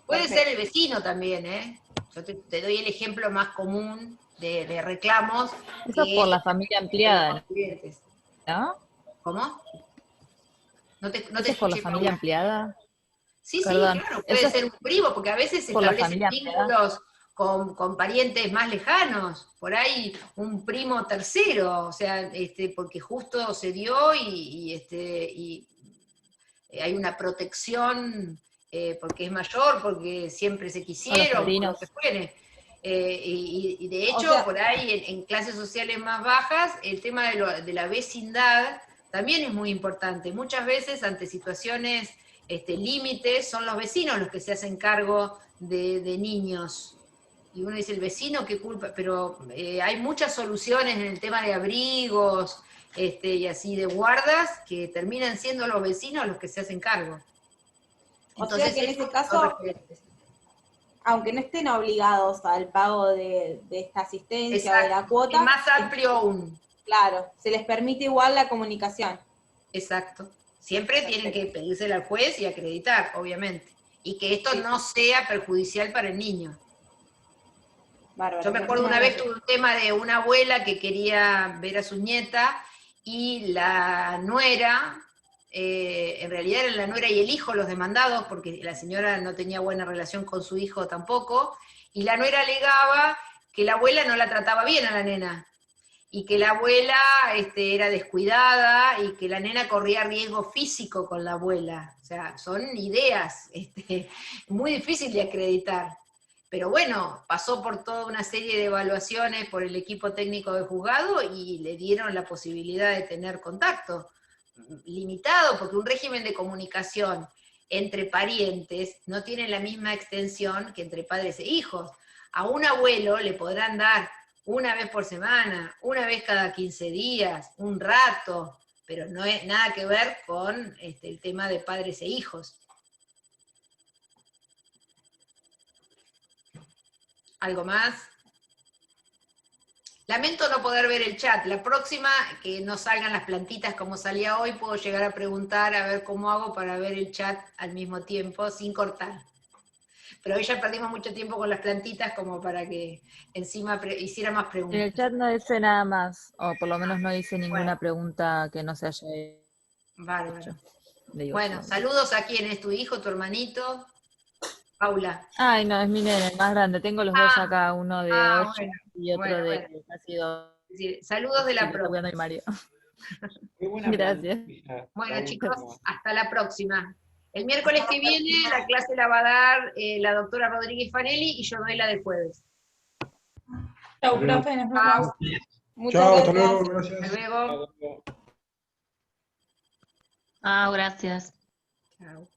A: Puede ser el vecino también, ¿eh? Yo te doy el ejemplo más común de reclamos.
E: Eso es por la familia ampliada, ¿no?
A: ¿Cómo? No te
E: ¿Eso es por la familia ampliada?
A: Sí,
E: Perdón.
A: Sí, claro, puede ser un primo, porque a veces se establecen vínculos con parientes más lejanos, por ahí un primo tercero, o sea, porque justo se dio y hay una protección porque es mayor, porque siempre se quisieron, por lo que fuere. Y de hecho, o sea, por ahí en clases sociales más bajas, el tema de la vecindad también es muy importante. Muchas veces ante situaciones límites son los vecinos los que se hacen cargo de niños. Y uno dice, el vecino, qué culpa, pero hay muchas soluciones en el tema de abrigos y así de guardas que terminan siendo los vecinos los que se hacen cargo. Entonces,
F: o sea que en ese caso, aunque no estén obligados al pago de esta asistencia o de la cuota,
A: es más amplio aún.
F: Claro, se les permite igual la comunicación.
A: Exacto. Siempre tienen que pedírsela al juez y acreditar, obviamente. Y que esto no sea perjudicial para el niño. Bárbaro. Yo me acuerdo una vez tuve un tema de una abuela que quería ver a su nieta y la nuera, en realidad eran la nuera y el hijo los demandados, porque la señora no tenía buena relación con su hijo tampoco, y la nuera alegaba que la abuela no la trataba bien a la nena, y que la abuela era descuidada, y que la nena corría riesgo físico con la abuela. O sea, son ideas muy difíciles de acreditar. Pero bueno, pasó por toda una serie de evaluaciones por el equipo técnico de juzgado y le dieron la posibilidad de tener contacto. Limitado, porque un régimen de comunicación entre parientes no tiene la misma extensión que entre padres e hijos. A un abuelo le podrán dar una vez por semana, una vez cada 15 días, un rato, pero no es nada que ver con el tema de padres e hijos. ¿Algo más? Lamento no poder ver el chat. La próxima, que no salgan las plantitas como salía hoy, puedo llegar a preguntar a ver cómo hago para ver el chat al mismo tiempo, sin cortar. Pero hoy ya perdimos mucho tiempo con las plantitas como para que encima hiciera más preguntas.
E: En el chat no dice nada más, o por lo menos no dice ninguna pregunta que no se haya hecho.
A: Bárbaro. Bueno, saludos a quién es tu hijo, tu hermanito. Paula.
E: Ay, no, es mi nene, el más grande. Tengo los dos acá, uno de 8 y otro de casi 2.
A: Saludos de la profe.
E: Gracias.
A: Bueno, chicos, hasta la próxima. El miércoles que viene la clase la va a dar la doctora Rodríguez Fanelli y yo doy la del jueves.
C: Chau, profe, nos vemos.
F: Muchas gracias.
G: Hasta luego, gracias.
A: Hasta luego.
D: Gracias.
A: Chao.